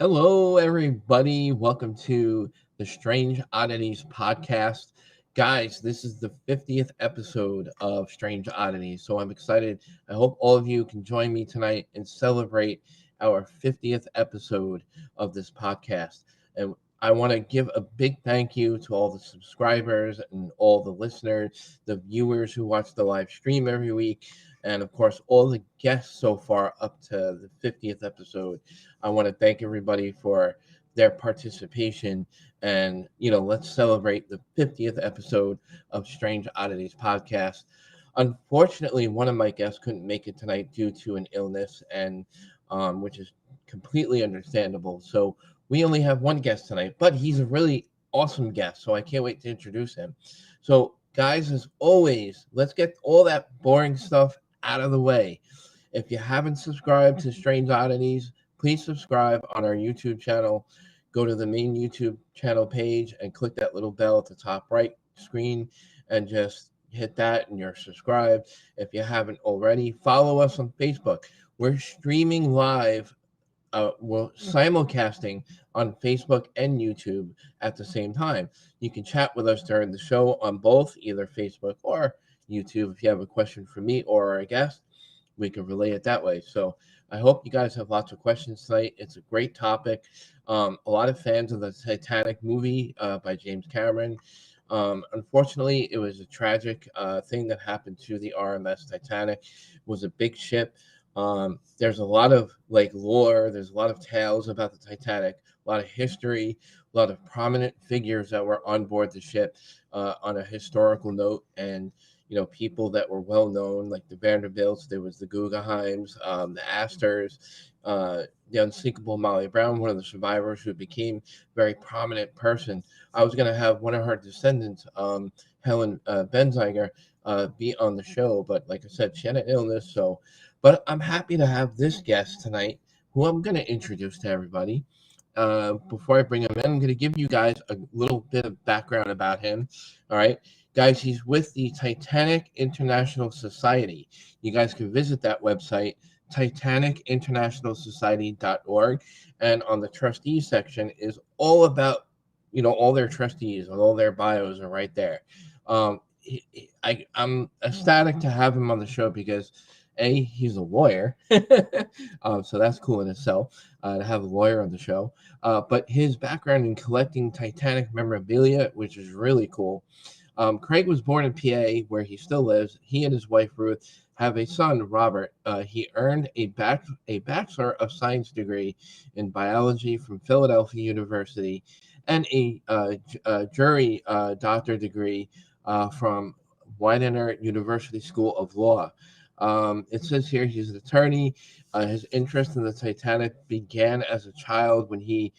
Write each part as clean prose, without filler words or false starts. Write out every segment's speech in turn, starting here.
Hello, everybody. Welcome to the Strange Oddities podcast. Guys, this is the 50th episode of Strange Oddities, so I'm excited. I hope all of you can join me tonight and celebrate our 50th episode of this podcast. And I want to give a big thank you to all the subscribers and all the listeners, the viewers who watch the live stream every week, and of course, all the guests so far up to the 50th episode. I want to thank everybody for their participation. And, let's celebrate the 50th episode of Strange Oddities podcast. Unfortunately, one of my guests couldn't make it tonight due to an illness, and which is completely understandable. So we only have one guest tonight, but he's a really awesome guest. So I can't wait to introduce him. So, guys, as always, let's get all that boring stuff out of the way. If you haven't subscribed to Strange Oddities, please subscribe on our YouTube channel. Go to the main YouTube channel page and click that little bell at the top right screen and just hit that and you're subscribed. If you haven't already, follow us on Facebook. We're streaming live. We're simulcasting on Facebook and YouTube at the same time. You can chat with us during the show on both, either Facebook or YouTube. If you have a question for me or a guest, we can relay it that way. So I hope you guys have lots of questions tonight. It's a great topic. A lot of fans of the Titanic movie by James Cameron. Unfortunately, it was a tragic thing that happened to the RMS Titanic. It was a big ship. There's a lot of lore. There's a lot of tales about the Titanic, a lot of history, a lot of prominent figures that were on board the ship on a historical note, and people that were well known, like the Vanderbilts. There was the Guggenheims, the Astors, the Unsinkable Molly Brown, one of the survivors who became a very prominent person. I was going to have one of her descendants, Helen Benziger, be on the show, but like I said, she had an illness. But I'm happy to have this guest tonight, who I'm going to introduce to everybody. Before I bring him in, I'm going to give you guys a little bit of background about him. All right. Guys, he's with the Titanic International Society. You guys can visit that website, titanicinternationalsociety.org. And on the trustees section is all about, all their trustees and all their bios are right there. I'm ecstatic to have him on the show because he's a lawyer, so that's cool in itself to have a lawyer on the show. But his background in collecting Titanic memorabilia, which is really cool. Craig was born in PA, where he still lives. He and his wife Ruth have a son, Robert. He earned a Bachelor of Science degree in biology from Philadelphia University and a jury doctor degree from Widener University School of Law. It says here he's an attorney. His interest in the Titanic began as a child when he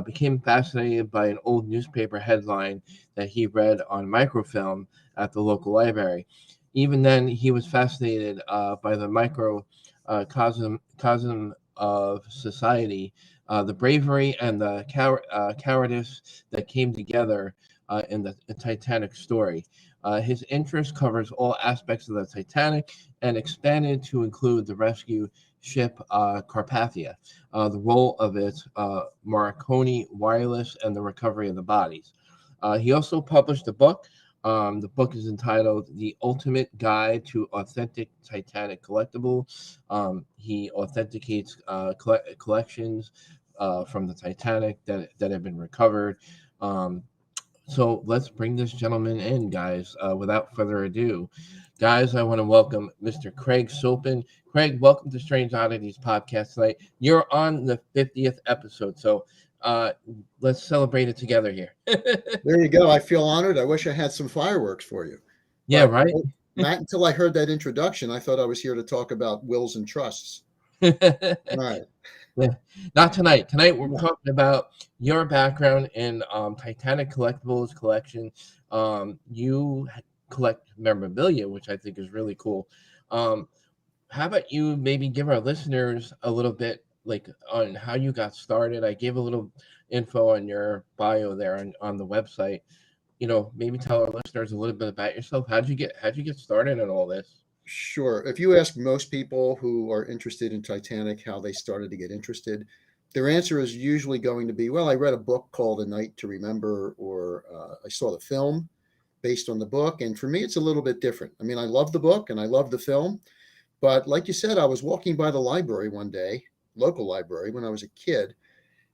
became fascinated by an old newspaper headline that he read on microfilm at the local library. Even then, he was fascinated by the microcosm of society, the bravery and the cowardice that came together in the Titanic story. His interest covers all aspects of the Titanic and expanded to include the rescue ship Carpathia, the role of its Marconi wireless, and the recovery of the bodies. He also published a book. The book is entitled The Ultimate Guide to Authentic Titanic Collectible. He authenticates collections from the Titanic that have been recovered. So let's bring this gentleman in, guys. Without further ado, guys, I want to welcome Mr. Craig Sopin. Craig, welcome to Strange Oddities podcast tonight. You're on the 50th episode, so let's celebrate it together here. There you go. I feel honored. I wish I had some fireworks for you. Yeah, But right. not until I heard that introduction, I thought I was here to talk about wills and trusts. All right. Yeah. Not tonight. Tonight we're No. talking about your background in Titanic collectibles collection. You collect memorabilia, which I think is really cool. Um, how about you maybe give our listeners a little bit on how you got started? I gave a little info on your bio there on the website. Maybe tell our listeners a little bit about yourself. How'd you get started in all this? Sure. If you ask most people who are interested in Titanic how they started to get interested, their answer is usually going to be, well, I read a book called A Night to Remember, or I saw the film based on the book. And for me, it's a little bit different. I mean, I love the book and I love the film. But like you said, I was walking by the library one day, local library, when I was a kid,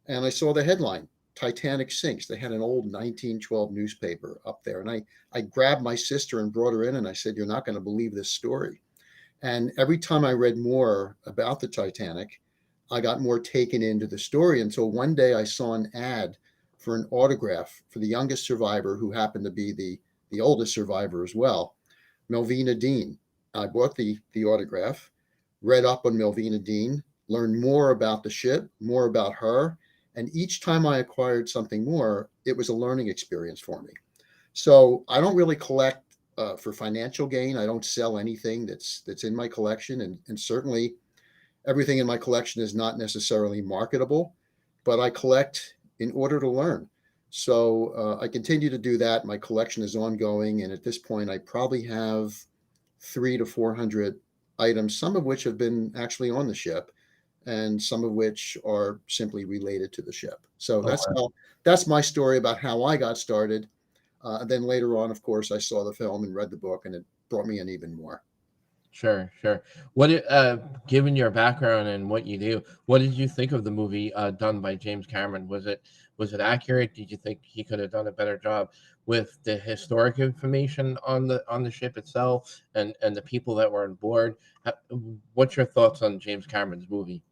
and I saw the headline, Titanic sinks. They had an old 1912 newspaper up there. And I grabbed my sister and brought her in, and I said, you're not going to believe this story. And every time I read more about the Titanic, I got more taken into the story until one day I saw an ad for an autograph for the youngest survivor, who happened to be the oldest survivor as well, Melvina Dean. I bought the autograph, read up on Melvina Dean, learned more about the ship, more about her. And each time I acquired something more, it was a learning experience for me. So I don't really collect for financial gain. I don't sell anything that's in my collection, and certainly everything in my collection is not necessarily marketable, but I collect in order to learn. So I continue to do that. My collection is ongoing, and at this point, I probably have 300 to 400 items, some of which have been actually on the ship, and some of which are simply related to the ship. So Oh, that's my story about how I got started. Then later on, of course, I saw the film and read the book, and it brought me in even more. sure, sure. Given your background and what you do, what did you think of the movie done by James Cameron? Was it accurate? Did you think he could have done a better job with the historic information on the ship itself and the people that were on board? What's your thoughts on James Cameron's movie?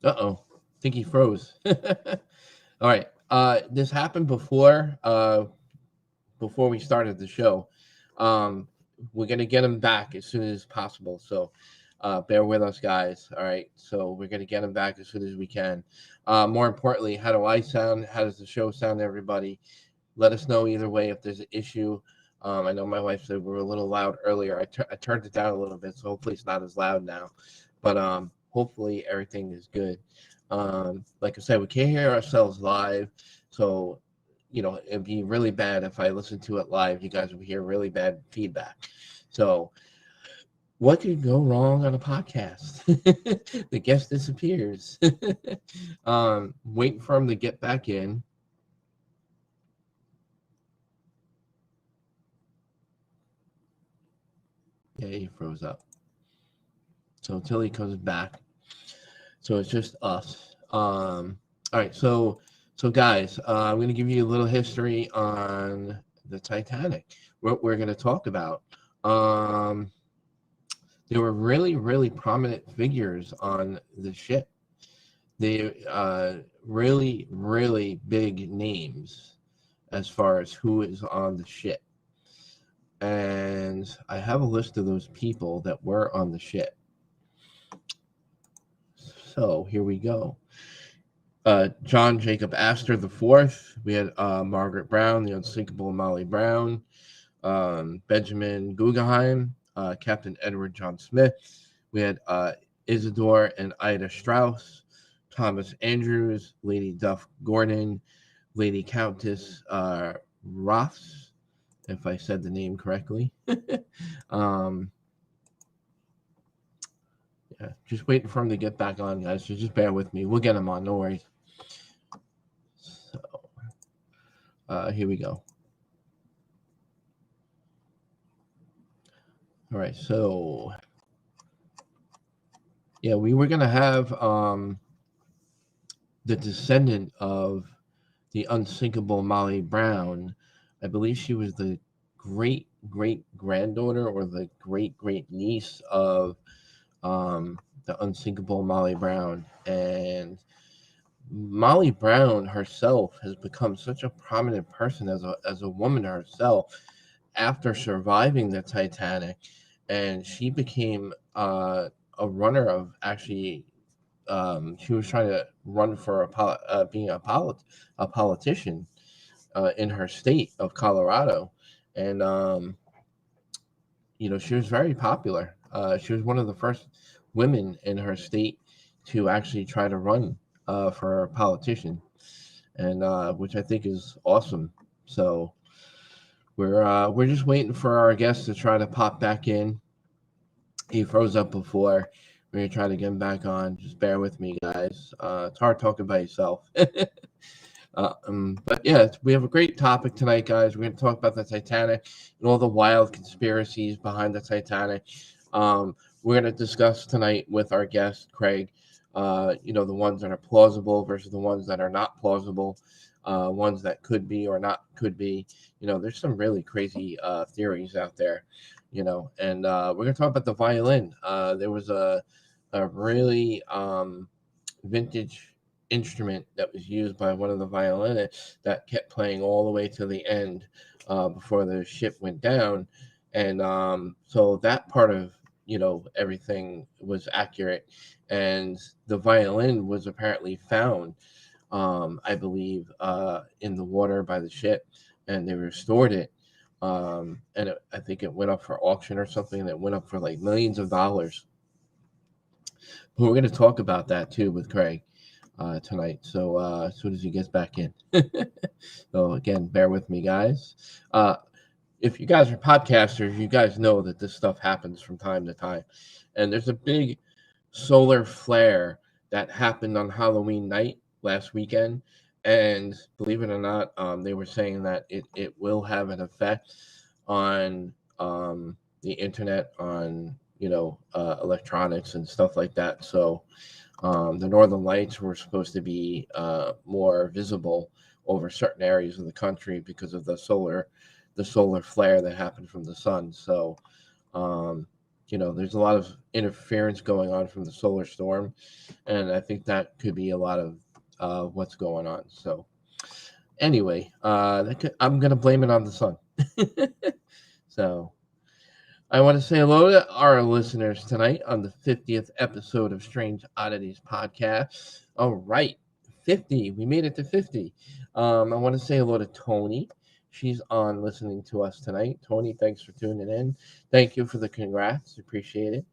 Uh-oh, I think he froze. All right. This happened before we started the show. Um, we're gonna get him back as soon as possible. So bear with us, guys. All right. So we're gonna get him back as soon as we can. More importantly, how do I sound? How does the show sound, everybody? Let us know either way if there's an issue. I know my wife said we were a little loud earlier. I turned it down a little bit, so hopefully it's not as loud now. But hopefully everything is good. Like I said, we can't hear ourselves live, so it'd be really bad if I listened to it live. You guys would hear really bad feedback. So, what could go wrong on a podcast? The guest disappears. Waiting for him to get back in. Yeah, he froze up. So until he comes back, so it's just us. All right, so guys, I'm going to give you a little history on the Titanic. What we're going to talk about. There were really, really prominent figures on the ship. They really, really big names as far as who is on the ship. And I have a list of those people that were on the ship. So here we go. John Jacob Astor the Fourth. We had Margaret Brown, the Unsinkable Molly Brown, Benjamin Guggenheim, Captain Edward John Smith. We had Isidore and Ida Strauss, Thomas Andrews, Lady Duff Gordon, Lady Countess Roths, if I said the name correctly. Yeah, just waiting for him to get back on, guys. So just bear with me. We'll get him on. No worries. So, here we go. All right. So, yeah, we were gonna have the descendant of the unsinkable Molly Brown. I believe she was the great great granddaughter or the great great niece of the unsinkable Molly Brown. And Molly Brown herself has become such a prominent person as a woman herself after surviving the Titanic, and she became a runner of actually. She was trying to run for being a politician in her state of Colorado, and she was very popular. She was one of the first women in her state to actually try to run for a politician, and which I think is awesome. So we're just waiting for our guests to try to pop back in. He froze up before. We're gonna try to get him back on. Just bear with me, guys. It's hard talking by yourself. But yeah, we have a great topic tonight, guys. We're going to talk about the Titanic and all the wild conspiracies behind the Titanic. We're going to discuss tonight with our guest, Craig, the ones that are plausible versus the ones that are not plausible, ones that could be or not could be. There's some really crazy theories out there, and we're going to talk about the violin. There was a really vintage instrument that was used by one of the violinists that kept playing all the way to the end before the ship went down, and so that part of everything was accurate, and the violin was apparently found, I believe, in the water by the ship, and they restored it. I think it went up for auction or something that went up for like millions of dollars. But we're going to talk about that too with Craig tonight. So as soon as he gets back in. So again, bear with me, guys. If you guys are podcasters, you guys know that this stuff happens from time to time. And there's a big solar flare that happened on Halloween night last weekend. And believe it or not, they were saying that it will have an effect on the internet, on electronics and stuff like that. So the northern lights were supposed to be more visible over certain areas of the country because of the solar flare that happened from the sun. So there's a lot of interference going on from the solar storm, and I think that could be a lot of what's going on. So anyway, I'm gonna blame it on the sun. So I want to say hello to our listeners tonight on the 50th episode of Strange Oddities podcast. All right, 50. We made it to 50. I want to say hello to Tony. She's on listening to us tonight. Tony, thanks for tuning in. Thank you for the congrats. Appreciate it.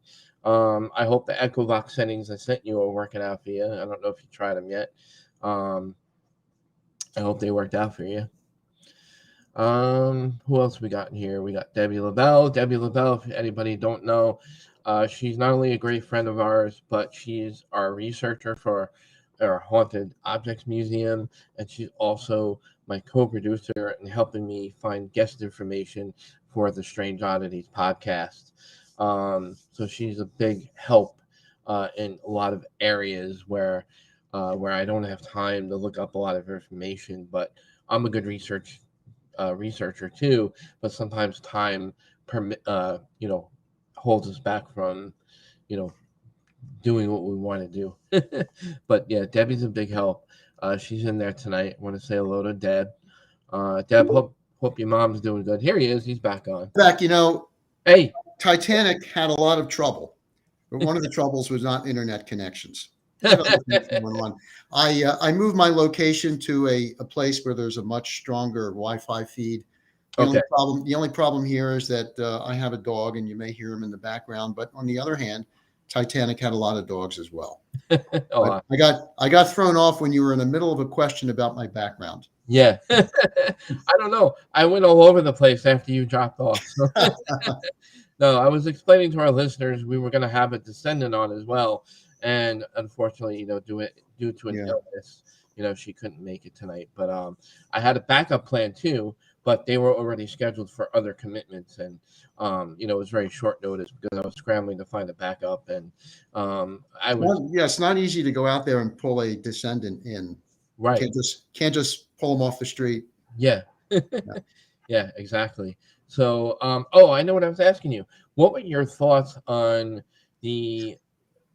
I hope the Echovox settings I sent you are working out for you. I don't know if you tried them yet. I hope they worked out for you. Who else we got in here? We got Debbie LaBelle. Debbie LaBelle, if anybody don't know, she's not only a great friend of ours, but she's our researcher for our Haunted Objects Museum, and she's also my co-producer and helping me find guest information for the Strange Oddities podcast. So she's a big help in a lot of areas where I don't have time to look up a lot of information, but I'm a good researcher too, but sometimes time holds us back from doing what we want to do. But yeah, Debbie's a big help. She's in there tonight. I want to say hello to Deb. Deb, hope your mom's doing good. Here he is. He's back on. Back, Hey, Titanic had a lot of trouble, but one of the troubles was not internet connections. I moved my location to a place where there's a much stronger Wi-Fi feed. The only problem here is that I have a dog, and you may hear him in the background. But on the other hand, Titanic had a lot of dogs as well. I got thrown off when you were in the middle of a question about my background. Yeah, I don't know. I went all over the place after you dropped off. So. No, I was explaining to our listeners we were going to have a descendant on as well. And unfortunately, due to an illness, she couldn't make it tonight. But I had a backup plan too, but they were already scheduled for other commitments, and it was very short notice because I was scrambling to find a backup, and it's not easy to go out there and pull a descendant in. Right. Can't just pull them off the street. Yeah. Yeah, exactly. So, I know what I was asking you. What were your thoughts on the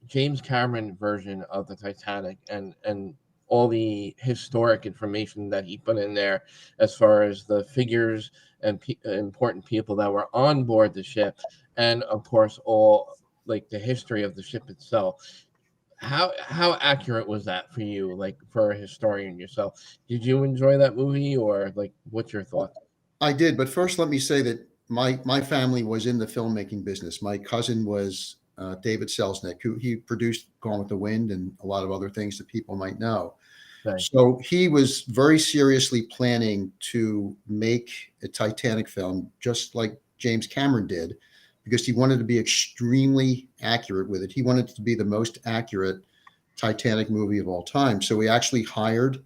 James Cameron version of the Titanic and all the historic information that he put in there as far as the figures and important people that were on board the ship, and of course all like the history of the ship itself? How accurate was that for you, like for a historian yourself? Did you enjoy that movie, or like what's your thoughts? I did, but first let me say that my family was in the filmmaking business. My cousin was David Selznick, who he produced Gone with the Wind and a lot of other things that people might know. Right. So he was very seriously planning to make a Titanic film, just like James Cameron did, because he wanted to be extremely accurate with it. He wanted it to be the most accurate Titanic movie of all time. So he actually hired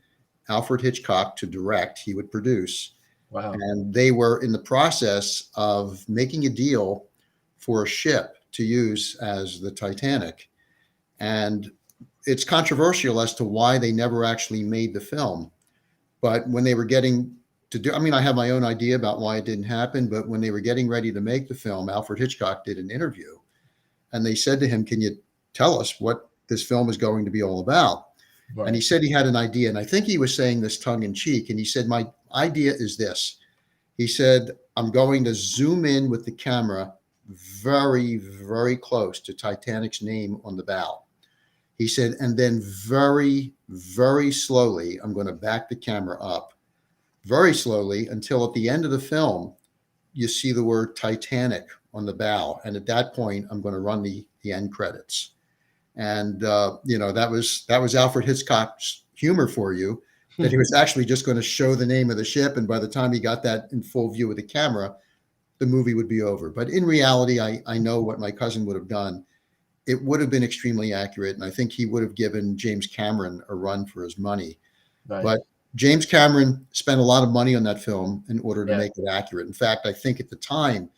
Alfred Hitchcock to direct. He would produce. Wow. And they were in the process of making a deal for a ship to use as the Titanic. And it's controversial as to why they never actually made the film. But when they were getting to do, I mean, I have my own idea about why it didn't happen, but when they were getting ready to make the film, Alfred Hitchcock did an interview and they said to him, "Can you tell us what this film is going to be all about?" Right. And he said he had an idea. And I think he was saying this tongue in cheek. And he said, "My idea is this." He said, "I'm going to zoom in with the camera very, very close to Titanic's name on the bow." He said, "And then very, very slowly, I'm going to back the camera up very slowly until at the end of the film, you see the word Titanic on the bow. And at that point, I'm going to run the end credits." And, that was Alfred Hitchcock's humor for you, that he was actually just going to show the name of the ship. And by the time he got that in full view with the camera, the movie would be over. But in reality, I know what my cousin would have done. It would have been extremely accurate. And I think he would have given James Cameron a run for his money. Right. But James Cameron spent a lot of money on that film in order to make it accurate. In fact, I think at the time,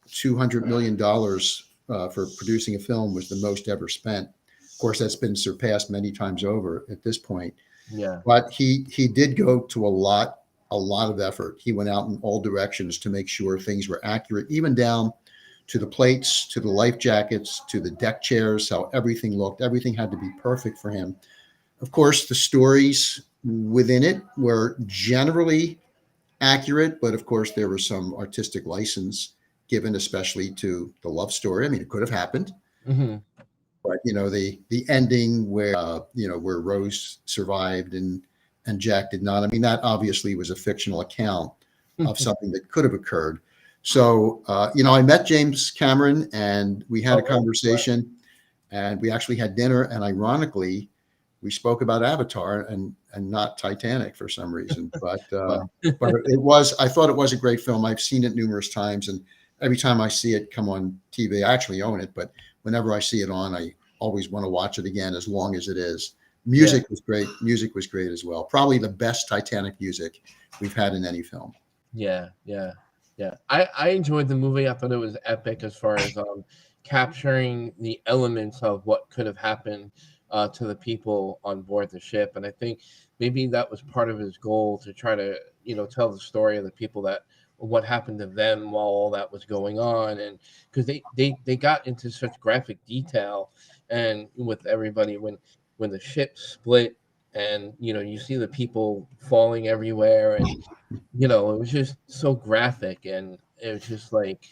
$200 million for producing a film was the most ever spent. Of course, that's been surpassed many times over at this point. Yeah. But he did go to a lot of effort. He went out in all directions to make sure things were accurate, even down to the plates, to the life jackets, to the deck chairs, how everything looked. Everything had to be perfect for him. Of course, the stories within it were generally accurate, but of course, there was some artistic license given, especially to the love story. I mean, it could have happened. Mm-hmm. But the ending where where Rose survived and Jack did not. I mean, that obviously was a fictional account of something that could have occurred. So I met James Cameron and we had a conversation, and we actually had dinner. And ironically, we spoke about Avatar and not Titanic for some reason. But I thought it was a great film. I've seen it numerous times, and every time I see it come on TV, I actually own it, but whenever I see it on, I always want to watch it again, as long as it is. Music was great. Music was great as well. Probably the best Titanic music we've had in any film. Yeah. I enjoyed the movie. I thought it was epic as far as capturing the elements of what could have happened to the people on board the ship. And I think maybe that was part of his goal, to try to, tell the story of the people, that what happened to them while all that was going on. And because they got into such graphic detail, and with everybody, when the ship split, and you see the people falling everywhere, and it was just so graphic. And it was just like,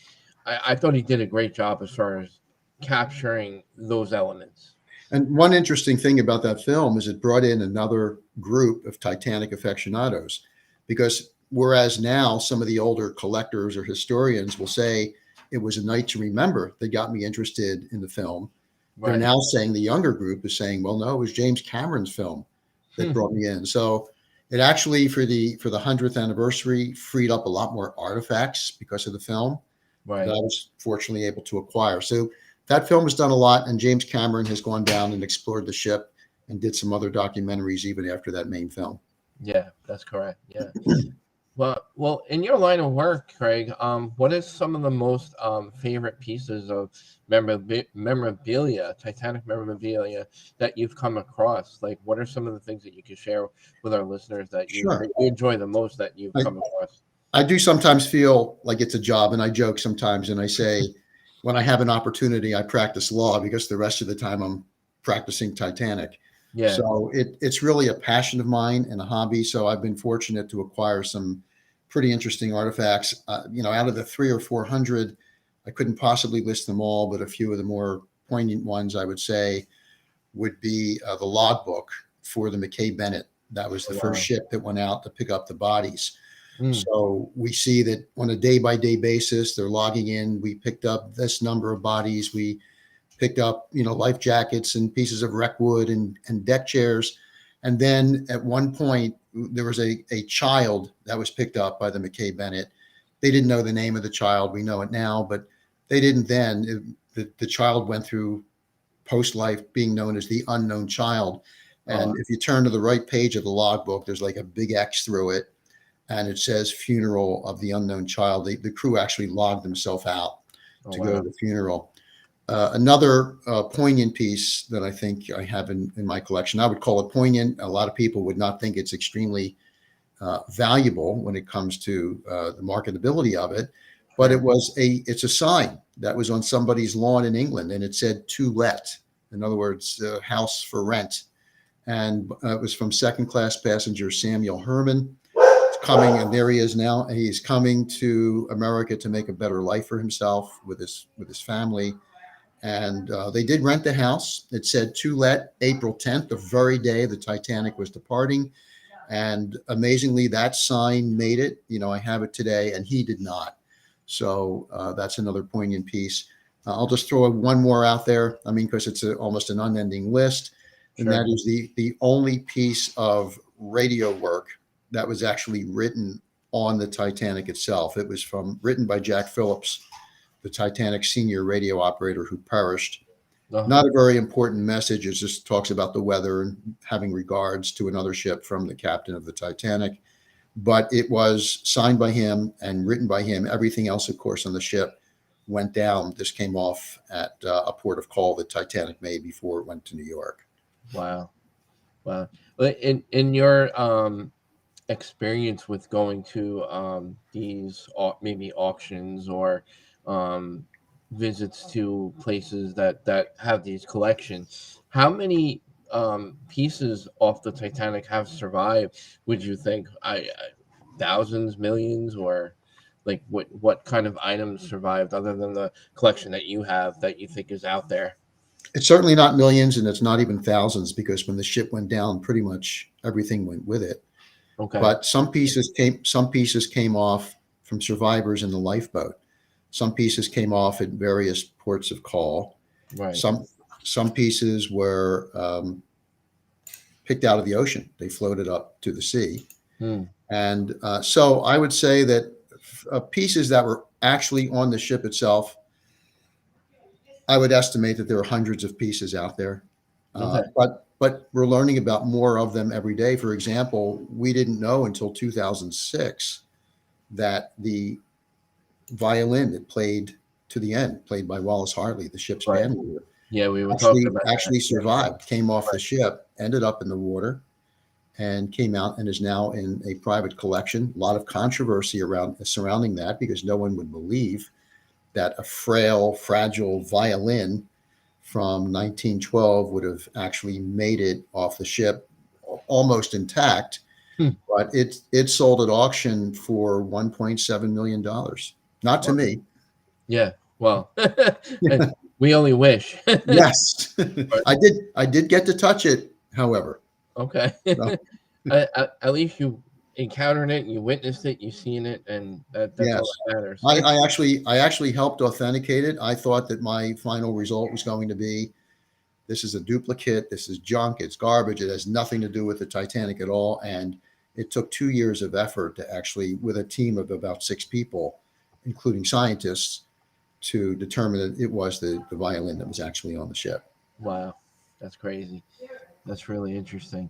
I thought he did a great job as far as capturing those elements. And one interesting thing about that film is it brought in another group of Titanic aficionados, because whereas now some of the older collectors or historians will say it was a night to remember that got me interested in the film, Right. they're now saying, the younger group is saying, well, no, it was James Cameron's film that brought me in. So it actually, for the 100th anniversary, freed up a lot more artifacts because of the film Right. that I was fortunately able to acquire. So that film has done a lot, and James Cameron has gone down and explored the ship and did some other documentaries even after that main film. Yeah, that's correct. Yeah. Well, in your line of work, Craig, what is some of the most favorite pieces of memorabilia, Titanic memorabilia, that you've come across? Like, what are some of the things that you could share with our listeners that you enjoy the most that you've come across? I do sometimes feel like it's a job, and I joke sometimes, and I say, when I have an opportunity, I practice law, because the rest of the time I'm practicing Titanic. Yeah. So it's really a passion of mine and a hobby. So I've been fortunate to acquire some pretty interesting artifacts. Out of the 300 or 400, I couldn't possibly list them all, but a few of the more poignant ones I would say would be the logbook for the McKay Bennett. That was the first ship that went out to pick up the bodies. So we see that on a day-by-day basis, they're logging in. We picked up this number of bodies. We picked up, life jackets and pieces of wreck wood and deck chairs. And then at one point, there was a child that was picked up by the McKay Bennett. They didn't know the name of the child. We know it now, but They didn't then. The child went through post-life being known as the unknown child. And Oh, if you turn to the right page of the logbook, there's like a big X through it, and it says funeral of the unknown child. The crew actually logged themselves out oh to go to wow. the funeral. Another poignant piece that I think I have in my collection, I would call it poignant. A lot of people would not think it's extremely valuable when it comes to the marketability of it, but Sure. it's a sign that was on somebody's lawn in England, and it said "To Let." In other words, house for rent. And it was from second class passenger Samuel Herman. He's coming, and there he is now. He's coming to America to make a better life for himself with his family. And they did rent the house. It said "To Let," April 10th, the very day the Titanic was departing. And amazingly, that sign made it. I have it today, and he did not. So that's another poignant piece. I'll just throw one more out there. I mean, because it's almost an unending list, and that Sure. is the only piece of radio work that was actually written on the Titanic itself. It was written by Jack Phillips, the Titanic senior radio operator who perished. Oh, Not a very important message. It just talks about the weather and having regards to another ship from the captain of the Titanic. But it was signed by him and written by him. Everything else, of course, on the ship went down. This came off at a port of call that Titanic made before it went to New York. wow. Wow. Well, in your experience with going to these maybe auctions or um, visits to places that have these collections, how many pieces off the Titanic have survived? Would you think thousands, millions, or like what kind of items survived other than the collection that you have that you think is out there? It's certainly not millions, and it's not even thousands, because when the ship went down, pretty much everything went with it. Okay. But some pieces came off from survivors in the lifeboat. Some pieces came off at various ports of call. Right. Some pieces were picked out of the ocean. They floated up to the sea. Hmm. And so I would say that pieces that were actually on the ship itself, I would estimate that there are hundreds of pieces out there. Okay. But we're learning about more of them every day. For example, we didn't know until 2006 that the violin that played to the end, played by Wallace Hartley, the ship's Right. band leader, Yeah, we were talking actually about that. actually Yeah. survived, came off the Right. ship, ended up in the water, and came out and is now in a private collection. A lot of controversy surrounding that, because no one would believe that a frail, fragile violin from 1912 would have actually made it off the ship almost intact. Hmm. But it sold at auction for $1.7 million. Not to Wow. me. Yeah. Well, we only wish. Yes, But, I did get to touch it, however. okay. So, At least you encountered it, you witnessed it, you seen it, and that's all yes, that matters. I actually helped authenticate it. I thought that my final result was going to be, this is a duplicate, this is junk, it's garbage, it has nothing to do with the Titanic at all. And it took 2 years of effort to actually, with a team of about 6 people, including scientists, to determine that it was the violin that was actually on the ship. Wow, that's crazy. That's really interesting.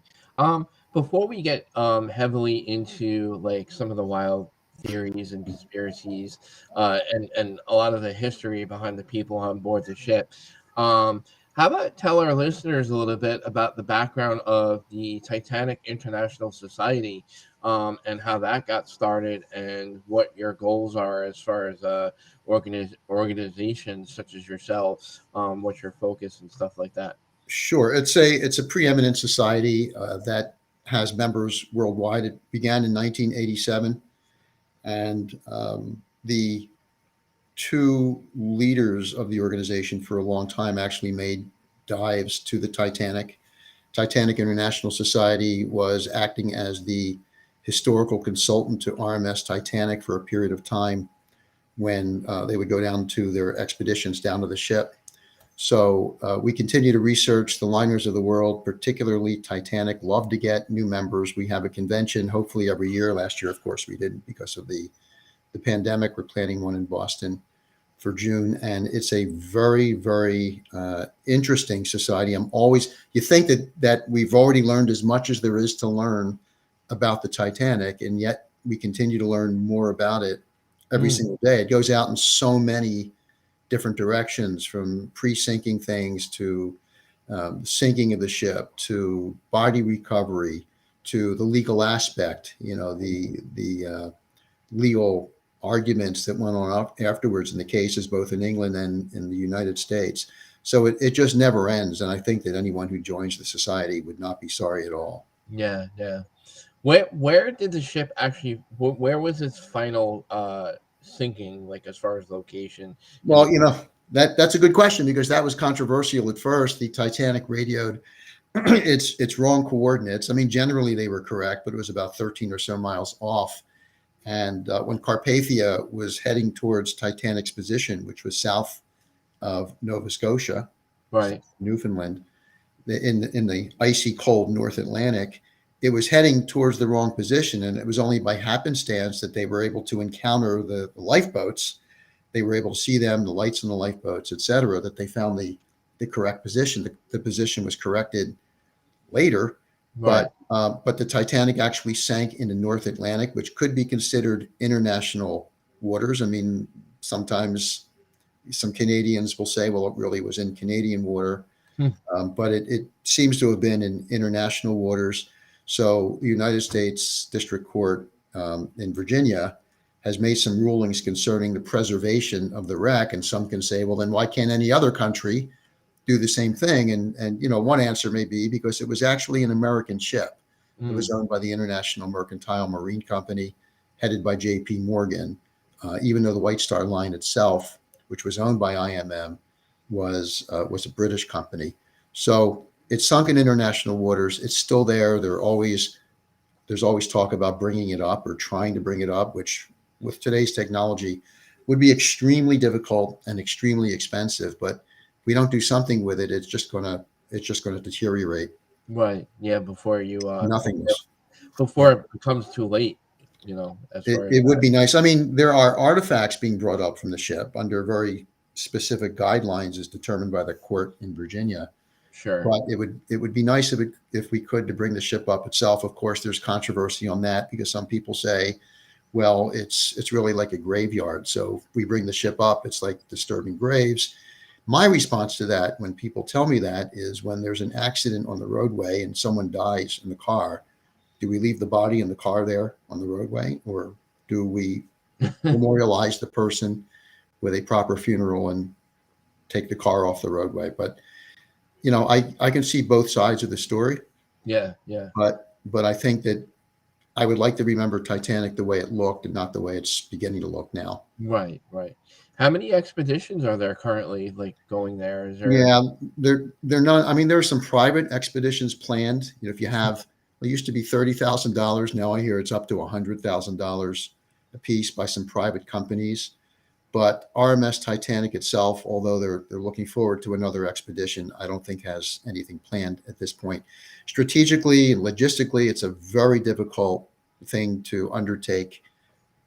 Before we get heavily into like some of the wild theories and conspiracies, and a lot of the history behind the people on board the ship, how about tell our listeners a little bit about the background of the Titanic International Society, and how that got started, and what your goals are as far as organizations such as yourselves, what's your focus and stuff like that. Sure, it's a preeminent society that has members worldwide. It began in 1987, and the two leaders of the organization for a long time actually made dives to the Titanic. Titanic International Society was acting as the historical consultant to RMS Titanic for a period of time when they would go down to their expeditions down to the ship. So we continue to research the liners of the world, particularly Titanic. Love to get new members. We have a convention hopefully every year. Last year, of course, we didn't because of the pandemic. We're planning one in Boston for June, and it's a very, very interesting society. You think that we've already learned as much as there is to learn about the Titanic, and yet we continue to learn more about it every Mm, single day. It goes out in so many different directions, from pre-sinking things to sinking of the ship, to body recovery, to the legal aspect. The legal arguments that went on afterwards in the cases, both in England and in the United States. So it just never ends. And I think that anyone who joins the society would not be sorry at all. yeah, yeah. Where did the ship actually? Where was its final sinking? Like as far as location in Well, that's a good question, because that was controversial at first. The Titanic radioed its wrong coordinates. I mean, generally they were correct, but it was about 13 or so miles off. And when Carpathia was heading towards Titanic's position, which was south of Nova Scotia, right, Newfoundland, in the icy cold North Atlantic, it was heading towards the wrong position, and it was only by happenstance that they were able to encounter the lifeboats. They were able to see them, the lights in the lifeboats, etc., that they found the correct position. The position was corrected later, right, but the Titanic actually sank in the North Atlantic, which could be considered international waters. I mean, sometimes some Canadians will say, well, it really was in Canadian water, hmm, but it seems to have been in international waters. So the United States District Court in Virginia has made some rulings concerning the preservation of the wreck, and some can say, well, then why can't any other country do the same thing? And one answer may be because it was actually an American ship. It mm, was owned by the International Mercantile Marine Company, headed by J.P. Morgan, even though the White Star Line itself, which was owned by IMM, was a British company. So it's sunk in international waters. It's still there. There's always talk about bringing it up or trying to bring it up, which with today's technology would be extremely difficult and extremely expensive. But if we don't do something with it, it's just gonna deteriorate right. Yeah, to nothingness. before it becomes too late. As It, far as it would be nice. I mean, there are artifacts being brought up from the ship under very specific guidelines as determined by the court in Virginia. sure, But it would be nice if we could to bring the ship up itself. Of course, there's controversy on that, because some people say, well, it's really like a graveyard. So if we bring the ship up, it's like disturbing graves. My response to that, when people tell me that, is when there's an accident on the roadway and someone dies in the car, do we leave the body in the car there on the roadway, or do we memorialize the person with a proper funeral and take the car off the roadway? But I can see both sides of the story, yeah, yeah, but I think that I would like to remember Titanic the way it looked and not the way it's beginning to look now. right, right. How many expeditions are there currently, like going there? Is there? Yeah, they're not. I mean, there are some private expeditions planned. If you have, it used to be $30,000. Now I hear it's up to $100,000 a piece by some private companies. But RMS Titanic itself, although they're looking forward to another expedition, I don't think has anything planned at this point. Strategically and logistically, it's a very difficult thing to undertake,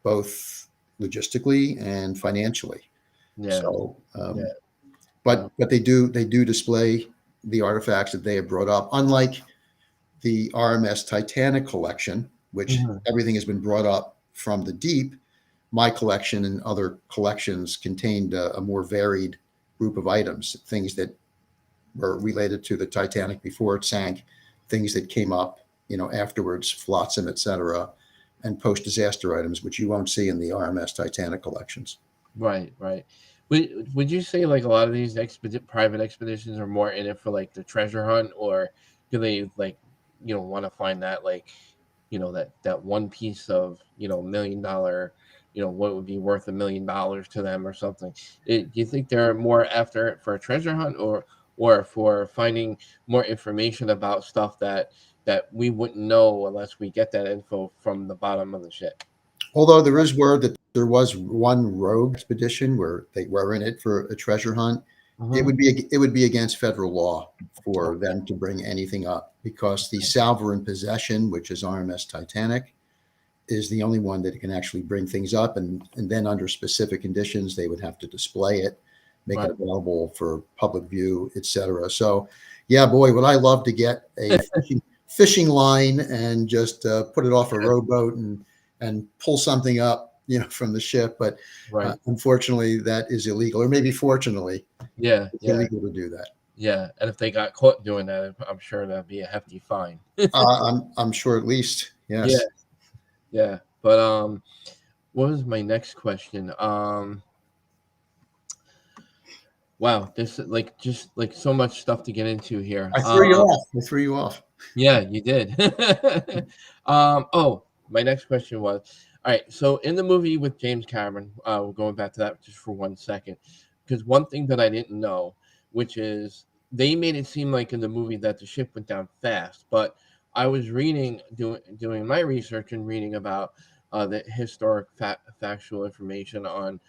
both logistically and financially. Yeah, So, yeah, but they do display the artifacts that they have brought up. Unlike the RMS Titanic collection, which mhm, everything has been brought up from the deep, my collection and other collections contained a more varied group of items, things that were related to the Titanic before it sank, things that came up, afterwards, flotsam, etc., and post-disaster items, which you won't see in the RMS Titanic collections. right, right. Would you say like a lot of these private expeditions are more in it for like the treasure hunt, or do they like want to find that like that one piece of $1 million, what would be worth $1 million to them or something? Do you think they're more after it for a treasure hunt, or for finding more information about stuff that we wouldn't know unless we get that info from the bottom of the ship? Although there is word that there was one rogue expedition where they were in it for a treasure hunt, it Hmm. would be against federal law for them to bring anything up, because the salver in possession, which is RMS Titanic, is the only one that can actually bring things up, and then under specific conditions, they would have to display it, make it Right. available for public view, etc. So, yeah, boy, would I love to get a fishing line and just put it off a rowboat and pull something up, from the ship. But Right. unfortunately, that is illegal, or maybe fortunately, Yeah. it's Yeah. illegal to do that. Yeah. And if they got caught doing that, I'm sure that'd be a hefty fine. I'm sure at least, Yeah. yes. Yeah. But what was my next question? Wow, this like just like so much stuff to get into here. I threw you off. I threw you off. Yeah, you did. Oh, my next question was, all right, so in the movie with James Cameron, we're going back to that just for 1 second, because one thing that I didn't know, which is they made it seem like in the movie that the ship went down fast, but I was reading, doing my research and reading about the historic factual information on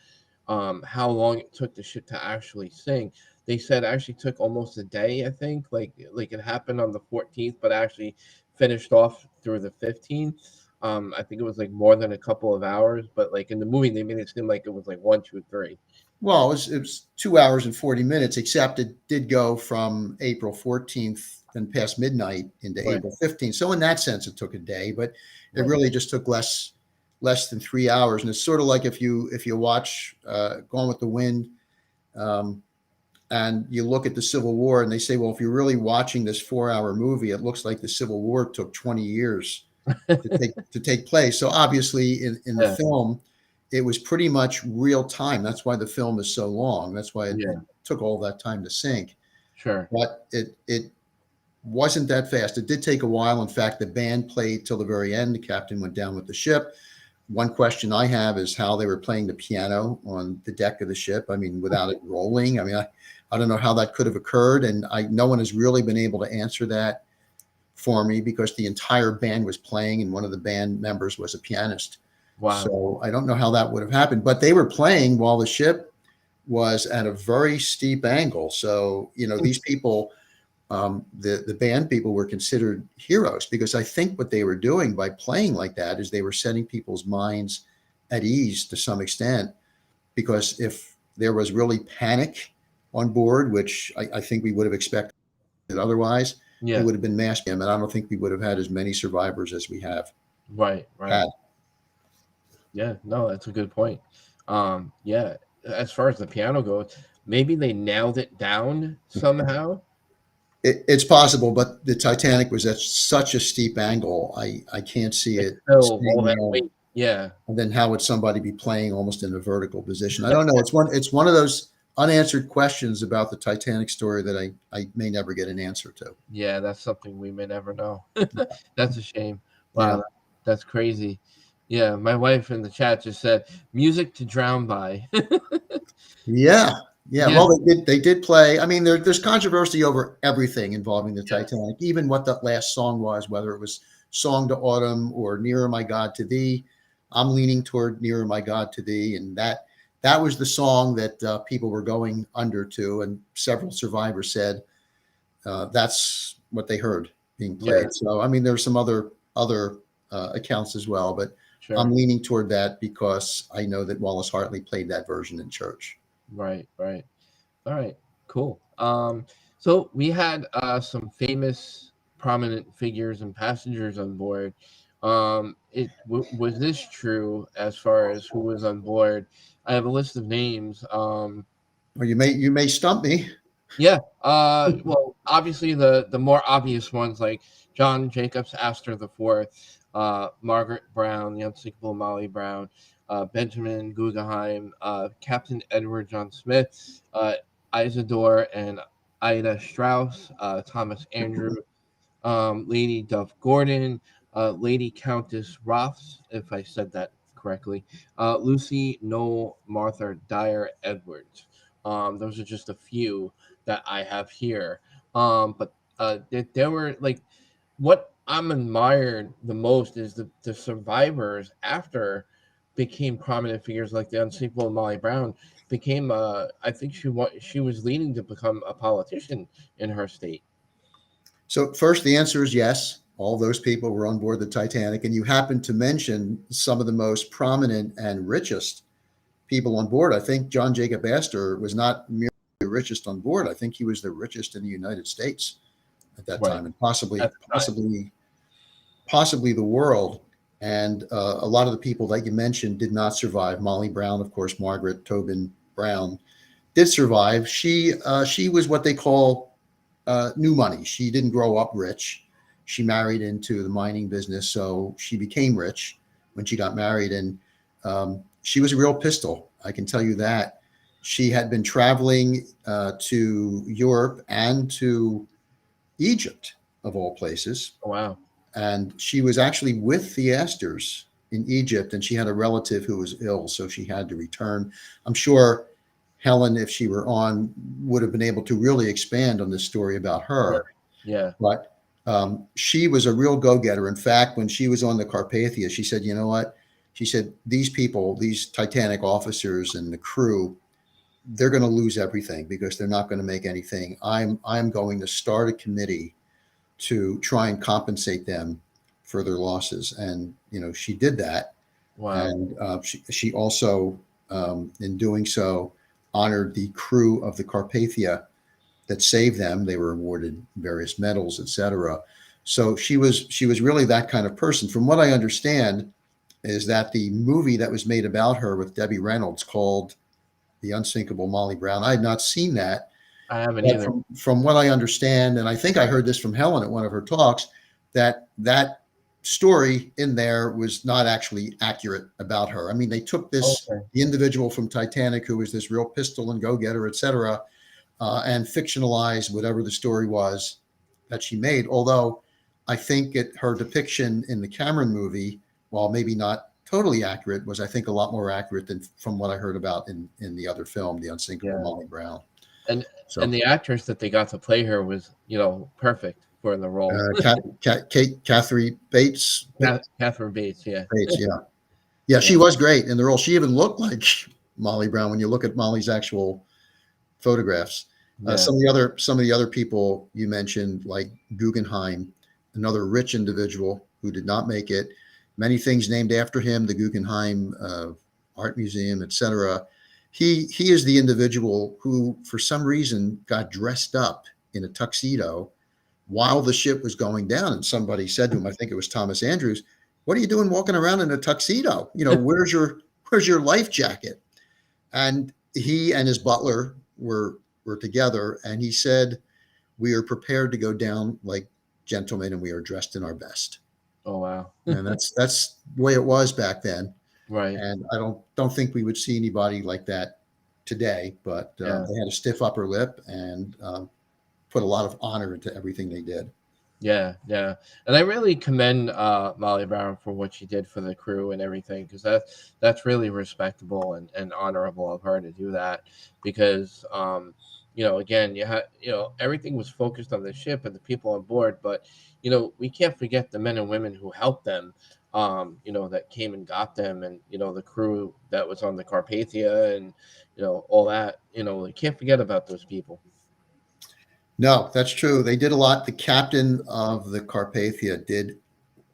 how long it took the ship to actually sink. They said it actually took almost a day, I think. Like it happened on the 14th, but actually finished off through the 15th. I think it was like more than a couple of hours, but like in the movie, they made it seem like it was like one, two, three. Well, it was 2 hours and 40 minutes, except it did go from April 14th and past midnight into Right, April 15th. So in that sense, it took a day, but it right, really just took less than 3 hours. And it's sort of like if you watch Gone with the Wind, um, and you look at the Civil War, and they say, well, if you're really watching this 4-hour movie, it looks like the Civil War took 20 years to take place. So obviously, in the yeah, film, it was pretty much real time. That's why the film is so long. That's why it yeah, took all that time to sink. sure, But it wasn't that fast. It did take a while. In fact, the band played till the very end. The captain went down with the ship. One question I have is how they were playing the piano on the deck of the ship. I mean, without it rolling. I mean, I don't know how that could have occurred, and no one has really been able to answer that for me because the entire band was playing, and one of the band members was a pianist. wow, So I don't know how that would have happened, but they were playing while the ship was at a very steep angle. So these people, the band people, were considered heroes because I think what they were doing by playing like that is they were setting people's minds at ease to some extent. Because if there was really panic on board, which I think we would have expected otherwise, it yeah, would have been mass mayhem, and I don't think we would have had as many survivors as we have right, right, had. yeah. No, that's a good point. Yeah, as far as the piano goes, maybe they nailed it down somehow. It's possible, but the Titanic was at such a steep angle. I can't see It's it still all staying that there. weight. Yeah, And then how would somebody be playing almost in a vertical position? I don't know. It's one of those unanswered questions about the Titanic story that I may never get an answer to. yeah, that's something we may never know. That's a shame. Yeah. Wow, that's crazy. Yeah, my wife in the chat just said music to drown by. Yeah, yeah. Yeah, Well, they did play. I mean, there's controversy over everything involving the yeah, Titanic, even what the last song was, whether it was "Song to Autumn" or "Nearer, My God, to Thee." I'm leaning toward "Nearer, My God, to Thee," and that was the song that people were going under to, and several survivors said that's what they heard being yeah, played. So, I mean, there's some other accounts as well, but I'm sure. leaning toward that because I know that Wallace Hartley played that version in church. Right, right. All right, cool. So we had some famous, prominent figures and passengers on board. Was this true as far as who was on board? I have a list of names. Or you may stump me. Yeah. Well, obviously the more obvious ones like John Jacobs, Astor the Fourth, Margaret Brown, the Unsinkable Molly Brown, Benjamin Guggenheim, Captain Edward John Smith, Isidore and Ida Strauss, Thomas Andrew, Lady Duff Gordon, Lady Countess Roths, if I said that correctly, Lucy Noel, Martha Dyer Edwards. Those are just a few that I have here. But there were like what I'm admired the most is the survivors after became prominent figures like the Unsinkable Molly Brown became I think she was leading to become a politician in her state. So first, the answer is yes. All those people were on board the Titanic, and you happened to mention some of the most prominent and richest people on board. I think John Jacob Astor was not merely the richest on board. I think he was the richest in the United States at that Right. time, and At the time. possibly the world. And a lot of the people that you mentioned did not survive. Molly Brown, of course, Margaret Tobin Brown did survive. She was what they call new money. She didn't grow up rich. She married into the mining business, so she became rich when she got married, and she was a real pistol. I can tell you that. She had been traveling to Europe and to Egypt, of all places, Oh, wow. and she was actually with the Astors in Egypt, and she had a relative who was ill, so she had to return. I'm sure Helen, if she were on, would have been able to really expand on this story about Sure. her. Yeah. But she was a real go-getter. In fact, when she was on the Carpathia, she said, "You know what?" She said, "These people, these Titanic officers and the crew, they're going to lose everything because they're not going to make anything. I'm going to start a committee to try and compensate them for their losses." And she did that, Wow. and she also, in doing so, honored the crew of the Carpathia that saved them. They were awarded various medals, etc. So she was really that kind of person. From what I understand, is that the movie that was made about her with Debbie Reynolds called The Unsinkable Molly Brown. I had not seen that, I haven't but either. from what I understand, and I think I heard this from Helen at one of her talks, that story in there was not actually accurate about her. I mean, they took this Okay. the individual from Titanic who was this real pistol and go-getter, etc., and fictionalized whatever the story was that she made. Although I think her depiction in the Cameron movie, while maybe not totally accurate, was I think a lot more accurate than from what I heard about in the other film, The Unsinkable Yeah. Molly Brown. And So the actress that they got to play her was, perfect for the role. Catherine Bates, Catherine Bates. Yeah. Bates, yeah, yeah, Yeah. she was great in the role. She even looked like Molly Brown when you look at Molly's actual photographs. Yeah. Some of the other people you mentioned, like Guggenheim, another rich individual who did not make it. Many things named after him, the Guggenheim Art Museum, etc. He is the individual who, for some reason, got dressed up in a tuxedo while the ship was going down, and somebody said to him, I think it was Thomas Andrews, "What are you doing walking around in a tuxedo? Where's your life jacket?" And he and his butler were together, and he said, "We are prepared to go down like gentlemen, and we are dressed in our best." Oh, wow. And that's the way it was back then. Right. And I don't think we would see anybody like that today. But Yeah. they had a stiff upper lip and put a lot of honor into everything they did. Yeah, yeah, and I really commend Molly Brown for what she did for the crew and everything, because that's really respectable and honorable of her to do that. Because again, you had everything was focused on the ship and the people on board, but we can't forget the men and women who helped them. That came and got them, and the crew that was on the Carpathia, and all that. We can't forget about those people. No, that's true. They did a lot. The captain of the Carpathia did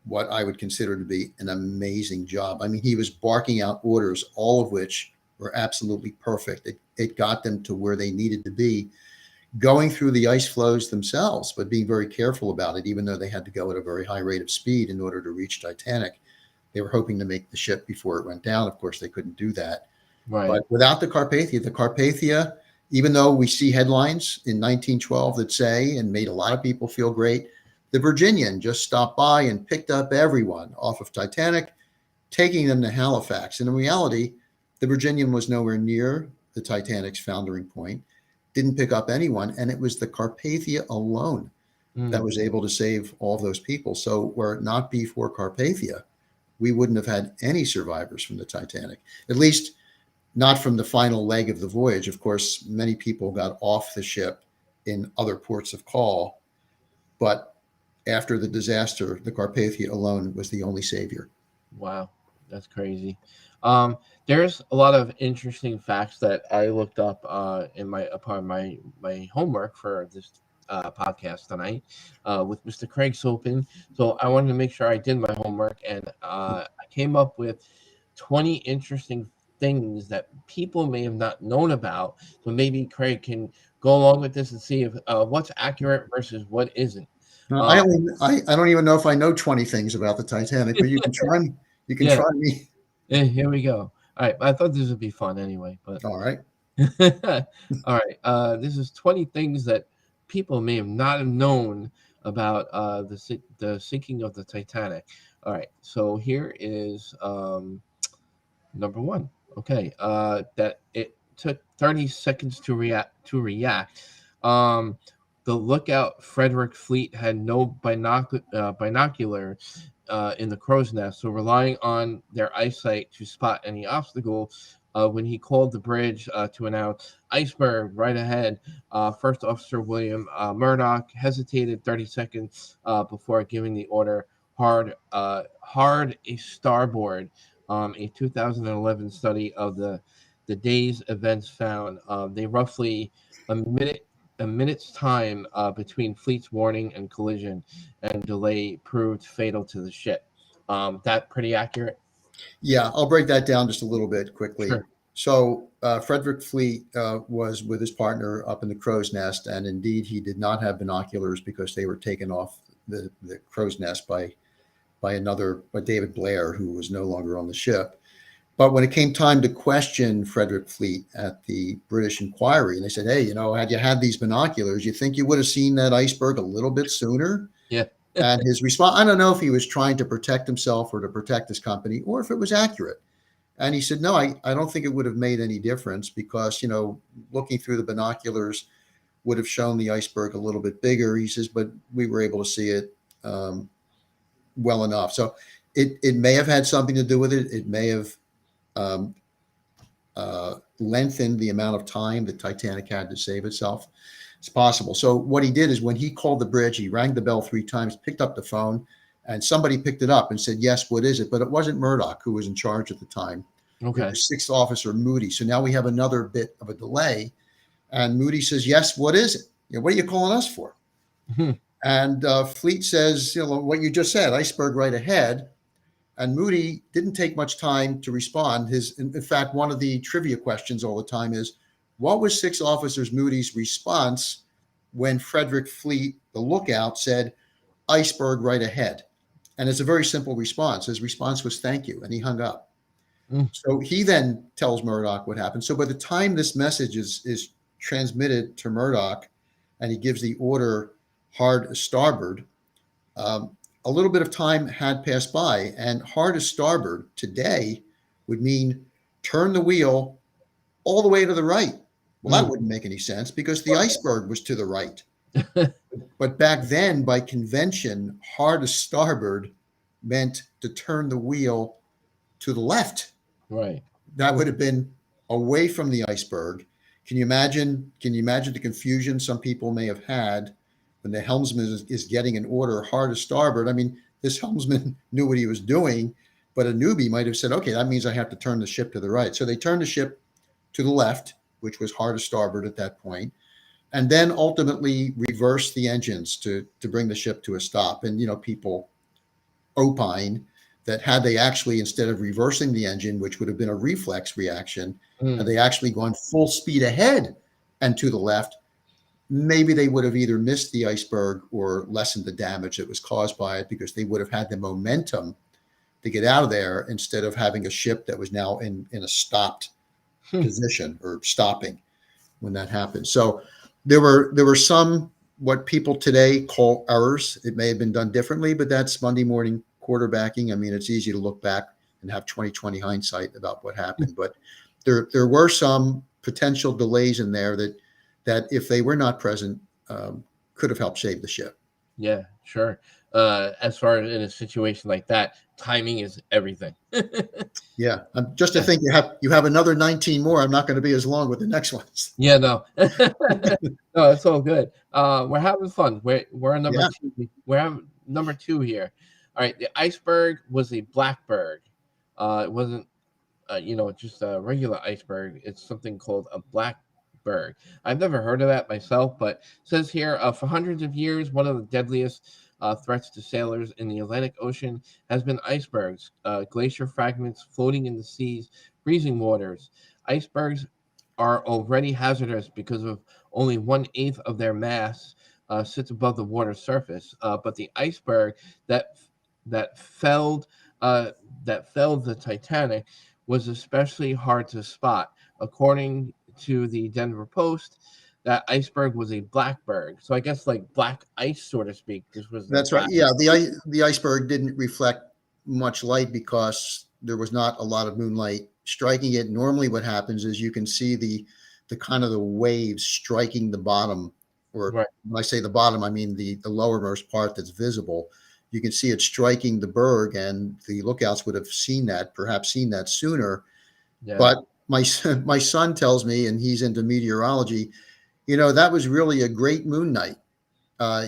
what I would consider to be an amazing job. I mean, he was barking out orders, all of which were absolutely perfect. It got them to where they needed to be, going through the ice flows themselves, but being very careful about it, even though they had to go at a very high rate of speed in order to reach Titanic. They were hoping to make the ship before it went down. Of course, they couldn't do that. Right. But without the Carpathia, even though we see headlines in 1912 that say, and made a lot of people feel great, the Virginian just stopped by and picked up everyone off of Titanic, taking them to Halifax. And in reality, the Virginian was nowhere near the Titanic's foundering point, didn't pick up anyone. And it was the Carpathia alone that Mm. was able to save all of those people. So were it not be for Carpathia, we wouldn't have had any survivors from the Titanic, at least not from the final leg of the voyage. Of course, many people got off the ship in other ports of call, but after the disaster, the Carpathia alone was the only savior. Wow, that's crazy. There's a lot of interesting facts that I looked up in my upon my homework for this podcast tonight with Mr. Craig Sopin. So I wanted to make sure I did my homework, and I came up with 20 interesting things that people may have not known about. So maybe Craig can go along with this and see if what's accurate versus what isn't. I Uh, only I don't even know if I know 20 things about the Titanic, but you can try me. You can yeah, try me. here we go. All right, I thought this would be fun anyway, but All right. all right. This is 20 things that people may have not have known about the sinking of the Titanic. All right, so here is number one. Okay, that it took 30 seconds to react. Um, the lookout Frederick Fleet had no binocular in the crow's nest, so relying on their eyesight to spot any obstacle. When he called the bridge to announce iceberg right ahead, First Officer William Murdoch hesitated 30 seconds before giving the order hard a starboard. A 2011 study of the day's events found they roughly a minute a minute's time between Fleet's warning and collision and delay proved fatal to the ship. That pretty accurate? Yeah, I'll break that down just a little bit quickly. Sure. So, Frederick Fleet was with his partner up in the crow's nest, and indeed, he did not have binoculars because they were taken off the crow's nest by David Blair, who was no longer on the ship. But when it came time to question Frederick Fleet at the British Inquiry, and they said, "Hey, had you had these binoculars, you think you would have seen that iceberg a little bit sooner?" Yeah. And his response, I don't know if he was trying to protect himself or to protect his company, or if it was accurate. And he said, no, I don't think it would have made any difference because, looking through the binoculars would have shown the iceberg a little bit bigger. He says, but we were able to see it well enough. So it may have had something to do with it. It may have um, lengthened the amount of time the Titanic had to save itself. It's possible. So what he did is when he called the bridge, he rang the bell 3 times, picked up the phone, and somebody picked it up and said, yes, what is it? But it wasn't Murdoch who was in charge at the time. It Okay. was Sixth Officer Moody. So now we have another bit of a delay. And Moody says, yes, what is it? What are you calling us for? Mhm. And Fleet says, what you just said, iceberg right ahead. And Moody didn't take much time to respond. In fact, one of the trivia questions all the time is, what was Sixth Officer Moody's response when Frederick Fleet, the lookout, said, iceberg right ahead? And it's a very simple response. His response was, thank you. And he hung up. Mm. So he then tells Murdoch what happened. So by the time this message is transmitted to Murdoch and he gives the order hard starboard, um, a little bit of time had passed by, and hard starboard today would mean turn the wheel all the way to the right. Well, that Mm. wouldn't make any sense because the iceberg was to the right. But back then, by convention, hard starboard meant to turn the wheel to the left. Right. That would have been away from the iceberg. Can you imagine? Can you imagine the confusion some people may have had when the helmsman is getting an order hard to starboard? I mean, this helmsman knew what he was doing, but a newbie might have said, "Okay, that means I have to turn the ship to the right." So they turned the ship to the left, which was hard to starboard at that point, and then ultimately reversed the engines to bring the ship to a stop. And people opine that had they actually, instead of reversing the engine, which would have been a reflex reaction, had Mm. they actually gone full speed ahead and to the left, maybe they would have either missed the iceberg or lessened the damage that was caused by it because they would have had the momentum to get out of there instead of having a ship that was now in a stopped Hmm. position or stopping when that happened. So there were some what people today call errors. It may have been done differently, but that's Monday morning quarterbacking. I mean, it's easy to look back and have 2020 hindsight about what happened, but there were some potential delays in there that if they were not present, could have helped save the ship. Yeah, sure. As far as in a situation like that, timing is everything. Yeah, just to Yeah. think you have another 19 more. I'm not going to be as long with the next ones. Yeah, no. No, it's all good. We're having fun. We're on number Yeah. two. We're having number two here. All right, the iceberg was a blackberg. It wasn't just a regular iceberg. It's something called a blackberg. berg. I've never heard of that myself, but it says here for hundreds of years, one of the deadliest threats to sailors in the Atlantic Ocean has been icebergs, glacier fragments floating in the sea's freezing waters. Icebergs are already hazardous because of only 1/8 of their mass sits above the water's surface. But the iceberg that that felled uh, that felled the Titanic was especially hard to spot. According to the Denver Post, that iceberg was a blackberg. So I guess like black ice, so to speak. This was the That's right. black. Yeah, the iceberg didn't reflect much light because there was not a lot of moonlight striking it. Normally, what happens is you can see the kind of the waves striking the bottom, or Right. when I say the bottom, I mean the lowermost part that's visible. You can see it striking the berg, and the lookouts would have seen that, perhaps seen that sooner. Yeah. But my son tells me, and he's into meteorology, that was really a great moon night.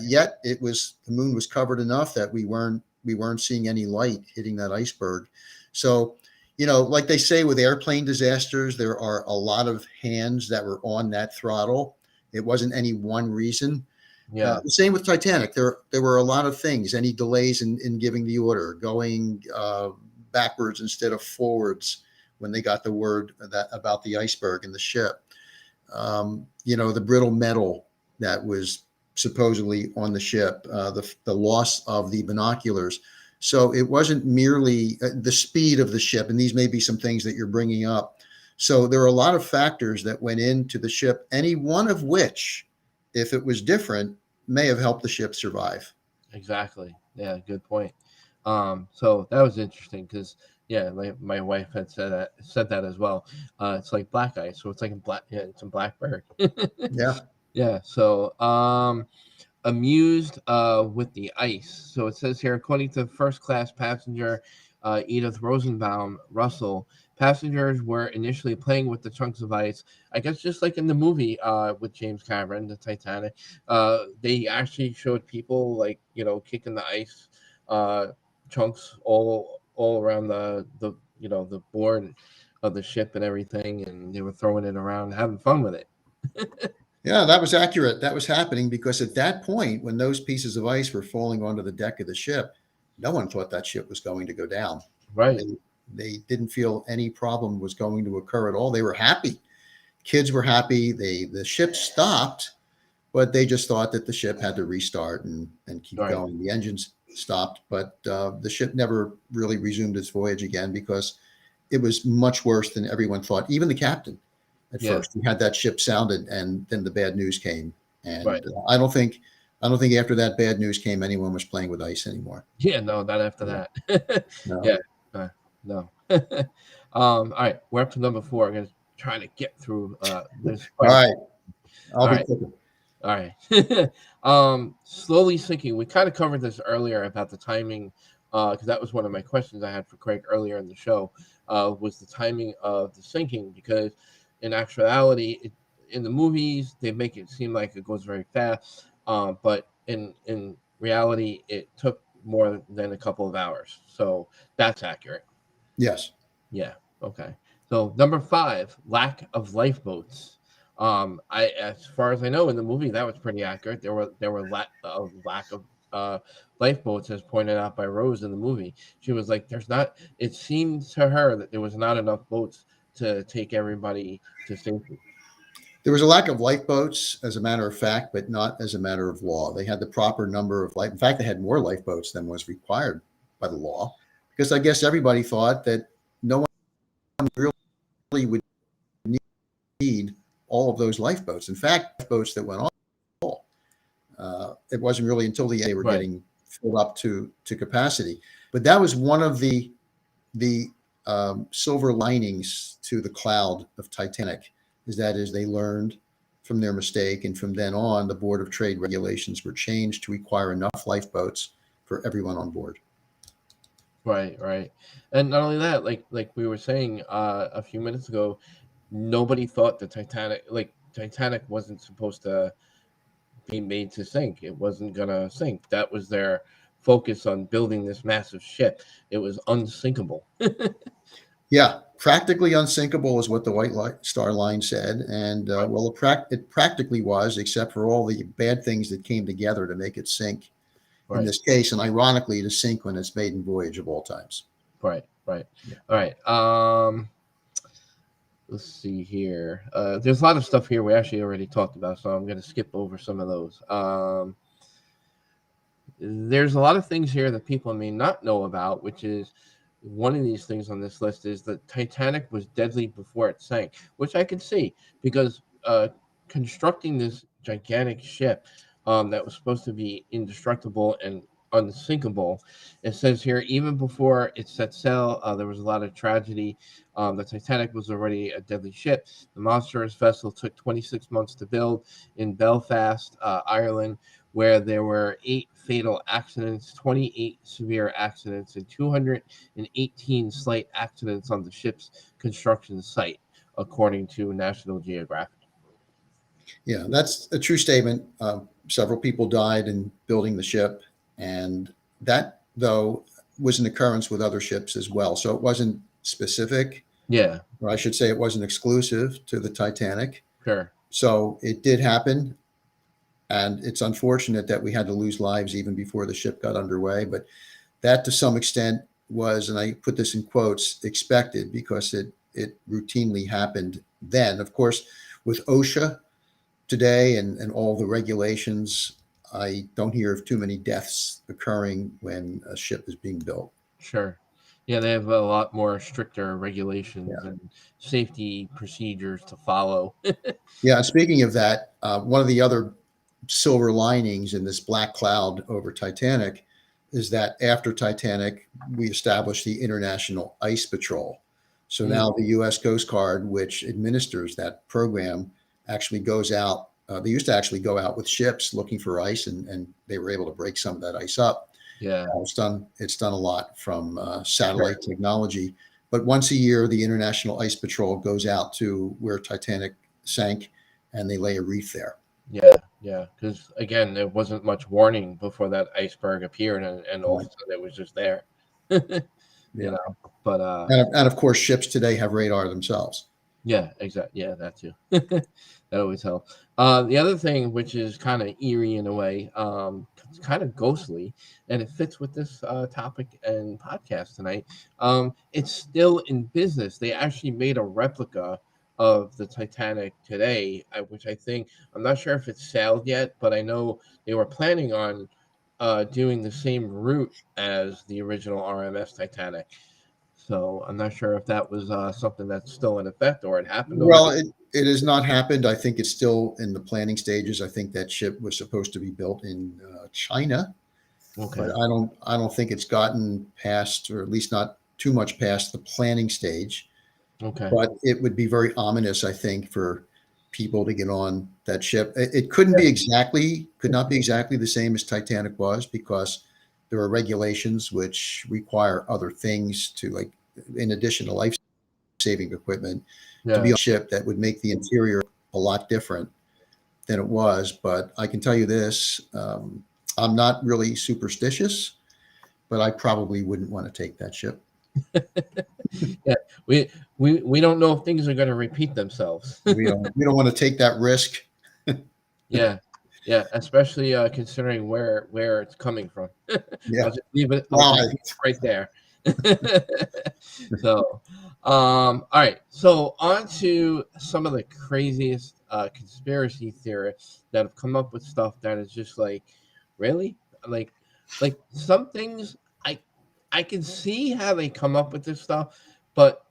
Yet the moon was covered enough that we weren't seeing any light hitting that iceberg. So, like they say with airplane disasters, there are a lot of hands that were on that throttle. It wasn't any one reason. Yeah. The same with Titanic. There were a lot of things. Any delays in giving the order, going backwards instead of forwards when they got the word about the iceberg and the ship. The brittle metal that was supposedly on the ship, the loss of the binoculars. So it wasn't merely the speed of the ship, and these may be some things that you're bringing up. So there are a lot of factors that went into the ship, any one of which, if it was different, may have helped the ship survive. Exactly. Yeah, good point. So that was interesting because yeah, my wife had said that as well. It's like black ice, so it's like a black yeah, it's a blackberg. Yeah. Yeah. So amused with the ice. So it says here, according to first class passenger Edith Rosenbaum Russell, passengers were initially playing with the chunks of ice. I guess just like in the movie with James Cameron, the Titanic, they actually showed people like kicking the ice uh, chunks all around the board of the ship and everything, and they were throwing it around, having fun with it. Yeah, that was accurate. That was happening because at that point, when those pieces of ice were falling onto the deck of the ship, no one thought that ship was going to go down. Right. They didn't feel any problem was going to occur at all. They were happy. Kids were happy. The ship stopped, but they just thought that the ship had to restart and keep Right. going. The engines stopped, but the ship never really resumed its voyage again because it was much worse than everyone thought. Even the captain at Yeah. first, he had that ship sounded, and then the bad news came. Right. And I don't think after that bad news came, anyone was playing with ice anymore. Yeah, no, not after Yeah, that. no. Yeah, no. All right, we're up to number 4. I'm gonna try to get through this All quite a right, I'll all be right, quicker. all right. Slowly sinking. We kind of covered this earlier about the timing, because that was one of my questions I had for Craig earlier in the show. Was the timing of the sinking? Because in actuality, in the movies they make it seem like it goes very fast, but in reality, it took more than a couple of hours. So that's accurate. Yes. Yeah. Okay. So number 5, lack of lifeboats. As far as I know, in the movie that was pretty accurate. There were lack of uh, lifeboats, as pointed out by Rose in the movie. She was like, "There's not." It seemed to her that there was not enough boats to take everybody to safety. There was a lack of lifeboats, as a matter of fact, but not as a matter of law. They had the proper number of life. In fact, they had more lifeboats than was required by the law, because I guess everybody thought that no one really would need all of those lifeboats. In fact, lifeboats that went off, it wasn't really until the end they were Right. getting filled up to capacity. But that was one of the silver linings to the cloud of Titanic, is they learned from their mistake, and from then on, the Board of Trade regulations were changed to require enough lifeboats for everyone on board. Right, right. And not only that, like we were saying a few minutes ago, nobody thought the Titanic wasn't supposed to be made to sink. It wasn't gonna sink. That was their focus on building this massive ship. It was unsinkable. Yeah, practically unsinkable is what the Star Line said, and Right, well, it practically was, except for all the bad things that came together to make it sink. In right, this case, and ironically, to sink on its maiden voyage of all times. right, right. Yeah. All right. Let's see here. There's a lot of stuff here we actually already talked about, so I'm going to skip over some of those. There's a lot of things here that people may not know about, which is one of these things on this list is that Titanic was deadly before it sank, which I can see because constructing this gigantic ship that was supposed to be indestructible and unsinkable. It says here, even before it set sail, there was a lot of tragedy. The Titanic was already a deadly ship. The monstrous vessel took 26 months to build in Belfast, Ireland, where there were 8 fatal accidents, 28 severe accidents, and 218 slight accidents on the ship's construction site, according to National Geographic. Yeah, that's a true statement. Several people died in building the ship, and that, though, was an occurrence with other ships as well. So it wasn't specific, Yeah, or I should say, it wasn't exclusive to the Titanic. sure. So it did happen, and it's unfortunate that we had to lose lives even before the ship got underway. But that, to some extent, was, and I put this in quotes, expected because it routinely happened then. Of course, with OSHA today and all the regulations, I don't hear of too many deaths occurring when a ship is being built. Sure. Yeah, they have a lot more stricter regulations Yeah. and safety procedures to follow. Yeah. And speaking of that, one of the other silver linings in this black cloud over Titanic is that after Titanic, we established the International Ice Patrol. So Mm, now the U.S. Coast Guard, which administers that program, actually goes out. They used to actually go out with ships looking for ice, and they were able to break some of that ice up. yeah, It's done a lot from sure. satellite technology. But once a year, the International Ice Patrol goes out to where Titanic sank, and they lay a wreath there. Yeah, yeah. Because again, there wasn't much warning before that iceberg appeared, and all of a Right. sudden it was just there. you Yeah. know, but And of course, ships today have radar themselves. yeah, exactly. Yeah, that too. That always helps. The other thing, which is kind of eerie in a way, it's kind of ghostly, and it fits with this topic and podcast tonight. It's still in business. They actually made a replica of the Titanic today, which I think I'm not sure if it's sailed yet, but I know they were planning on doing the same route as the original RMS Titanic. So I'm not sure if that was something that's still in effect or it happened Well, already. it has not happened. I think it's still in the planning stages. I think that ship was supposed to be built in China, but Okay. I don't think it's gotten past, or at least not too much past the planning stage. Okay. But it would be very ominous, I think, for people to get on that ship. It could not be exactly the same as Titanic was, because there are regulations which require other things to, like, in addition to life saving equipment, to be Yeah. on a ship that would make the interior a lot different than it was. But I can tell you this, I'm not really superstitious, but I probably wouldn't want to take that ship. Yeah. We don't know if things are going to repeat themselves. We don't want to take that risk. Yeah. Yeah. Especially considering where it's coming from. Yeah. I'll Well, just leave it right there. So, all right. So on to some of the craziest conspiracy theorists that have come up with stuff that is just like, really, like, like some things I I can see how they come up with this stuff, but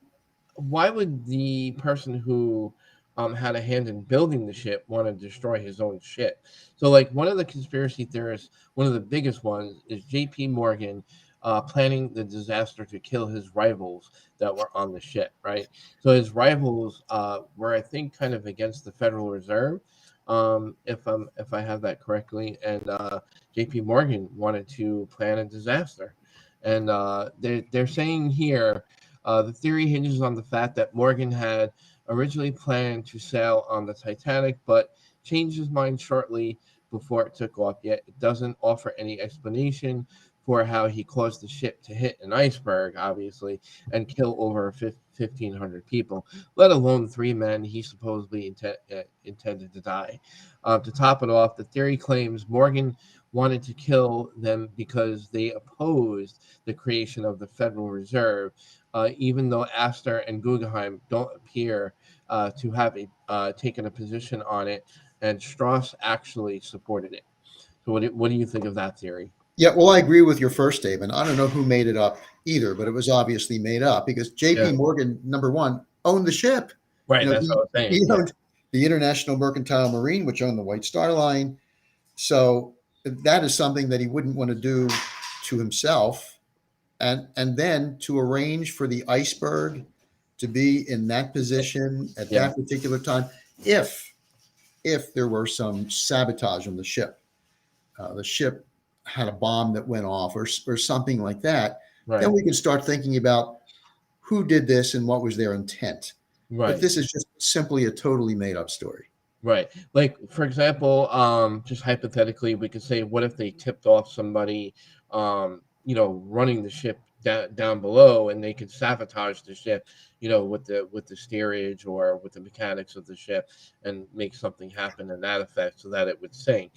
why would the person who had a hand in building the ship want to destroy his own ship? So, like one of the conspiracy theorists, one of the biggest ones is J.P. Morgan planning the disaster to kill his rivals that were on the ship, right? So his rivals were, I think, kind of against the Federal Reserve, if I have that correctly, and J.P. Morgan wanted to plan a disaster, and they're saying here the theory hinges on the fact that Morgan had originally planned to sail on the Titanic, but changed his mind shortly before it took off. Yet it doesn't offer any explanation for how he caused the ship to hit an iceberg, obviously, and kill over 1,500 people, let alone 3 men he supposedly intended to die. To top it off, the theory claims Morgan wanted to kill them because they opposed the creation of the Federal Reserve, even though Astor and Guggenheim don't appear to have taken a position on it, and Strauss actually supported it. So, what do you think of that theory? Yeah, well, I agree with your first statement. I don't know who made it up either, but it was obviously made up because Yeah, J.P. Morgan, number one, owned the ship. right. You know, That's what I was he saying. Yeah, owned the International Mercantile Marine, which owned the White Star Line. So that is something that he wouldn't want to do to himself. And then to arrange for the iceberg to be in that position at yeah, that particular time, if if there were some sabotage on the ship had a bomb that went off or something like that, then right, we can start thinking about who did this and what was their intent. But right. this is just simply a totally made up story. Right. Like for example, just hypothetically, we could say, what if they tipped off somebody, running the ship down below, and they could sabotage the ship, with the steerage or with the mechanics of the ship, and make something happen in that effect so that it would sink.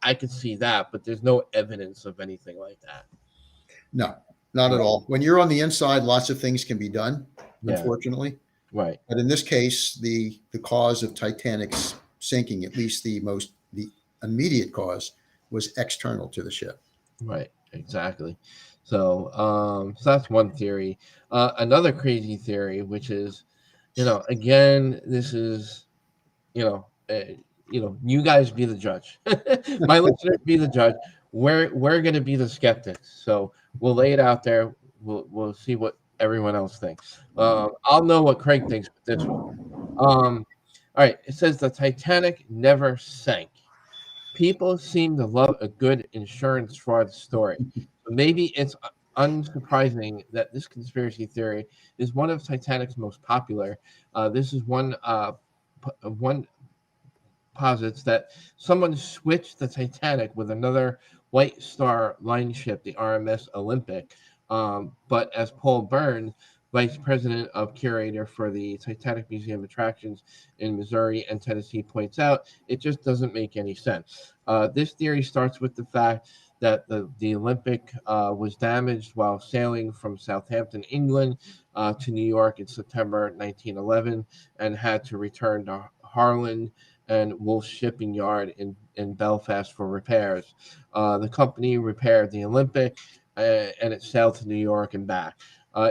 I could see that, but there's no evidence of anything like that. No, not at Right. all. When you're on the inside, lots of things can be done, Yeah. unfortunately. Right. But in this case, the cause of Titanic's sinking, at least the immediate cause, was external to the ship. Right, exactly. So that's one theory. Another crazy theory, which is, again, this is, you know, uh, you guys be the judge. My listeners be the judge. We're going to be the skeptics. So we'll lay it out there. We'll see what everyone else thinks. I'll know what Craig thinks with this one. All right. It says the Titanic never sank. People seem to love a good insurance fraud story. So maybe it's unsurprising that this conspiracy theory is one of Titanic's most popular. This is one posits that someone switched the Titanic with another White Star Line ship, the RMS Olympic. But as Paul Burns, vice president of curator for the Titanic Museum attractions in Missouri and Tennessee, points out, it just doesn't make any sense. This theory starts with the fact that the Olympic was damaged while sailing from Southampton, England, to New York in September 1911, and had to return to Harland and Wolf Shipping Yard in Belfast for repairs. The company repaired the Olympic, and it sailed to New York and back.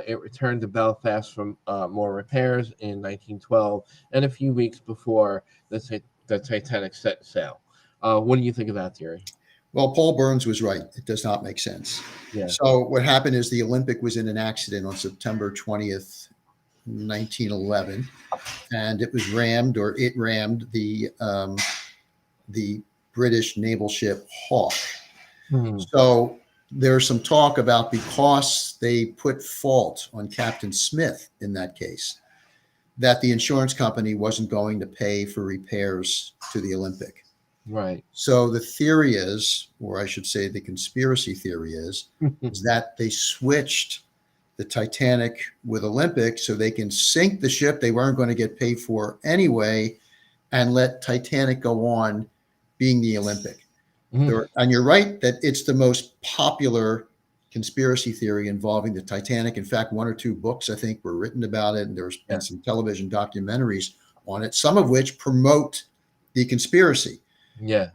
It returned to Belfast from more repairs in 1912 and a few weeks before the Titanic set sail. What do you think of that theory? Well, Paul Burns was right. It does not make sense. Yeah. So what happened is the Olympic was in an accident on September 20th, 1911, and it rammed the British naval ship Hawke. Hmm. So there's some talk about because they put fault on Captain Smith in that case, that the insurance company wasn't going to pay for repairs to the Olympic. Right. So the theory is, or I should say the conspiracy theory is that they switched the Titanic with Olympic so they can sink the ship they weren't going to get paid for anyway and let Titanic go on being the Olympic. And you're right that it's the most popular conspiracy theory involving the Titanic. In fact, one or two books, I think, were written about it, and there's been some television documentaries on it, some of which promote the conspiracy. Yeah.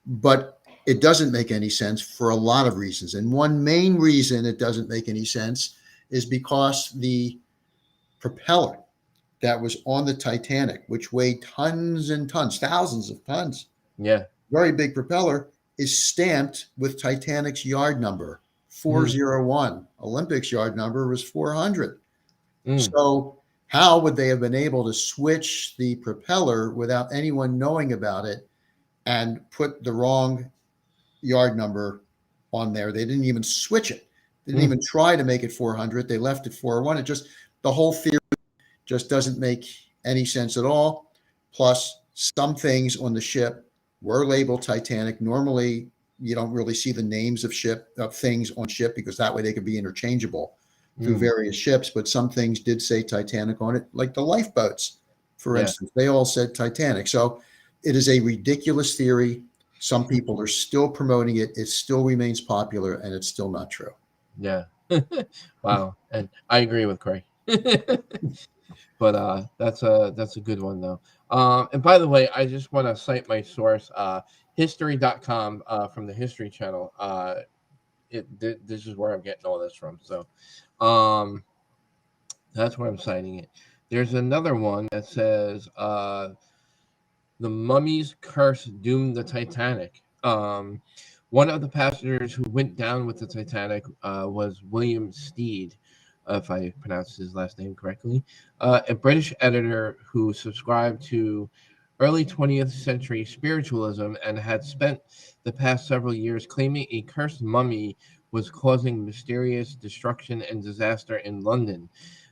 But it doesn't make any sense for a lot of reasons. And one main reason it doesn't make any sense is because the propeller that was on the Titanic, which weighed tons and tons, thousands of tons, Yeah. very big propeller, is stamped with Titanic's yard number, 401. Olympic's yard number was 400. So how would they have been able to switch the propeller without anyone knowing about it and put the wrong yard number on there? They didn't even switch it. They didn't even try to make it 400. They left it 401. The whole theory just doesn't make any sense at all. Plus, some things on the ship were labeled Titanic. Normally, you don't really see the names of things on ship, because that way they could be interchangeable through Mm, various ships. But some things did say Titanic on it, like the lifeboats, for yeah, instance. They all said Titanic. So it is a ridiculous theory. Some people are still promoting it. It still remains popular, and it's still not true. yeah. Wow, and I agree with Craig. But that's a good one though. And by the way, I just want to cite my source, history.com, from the History Channel. This is where I'm getting all this from. So, um, that's where I'm citing it. There's another one that says, the mummy's curse doomed the Titanic. One of the passengers who went down with the Titanic was William Stead, if I pronounced his last name correctly, a British editor who subscribed to early 20th century spiritualism and had spent the past several years claiming a cursed mummy was causing mysterious destruction and disaster in London.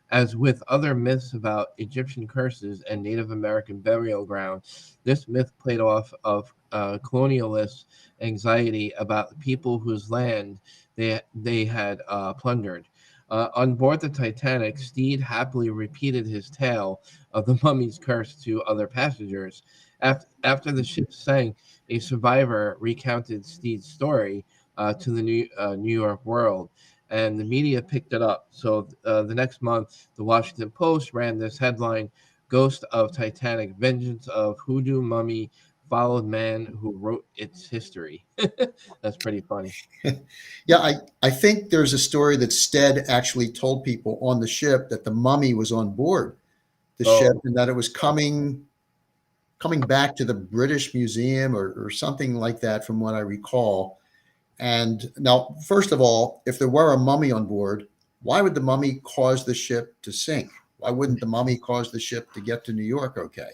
As with other myths about Egyptian curses and Native American burial ground, this myth played off of colonialists' anxiety about the people whose land they had plundered. On board the Titanic, Steed happily repeated his tale of the mummy's curse to other passengers. After the ship sank, a survivor recounted Steed's story to the New York World, and the media picked it up. So the next month, the Washington Post ran this headline: "Ghost of Titanic, Vengeance of Hoodoo Mummy Followed Man Who Wrote Its History." That's pretty funny. Yeah, I think there's a story that Stead actually told people on the ship that the mummy was on board the ship, Oh, and that it was coming back to the British Museum, or something like that, from what I recall. And now, first of all, if there were a mummy on board, why would the mummy cause the ship to sink? Why wouldn't the mummy cause the ship to get to New York okay?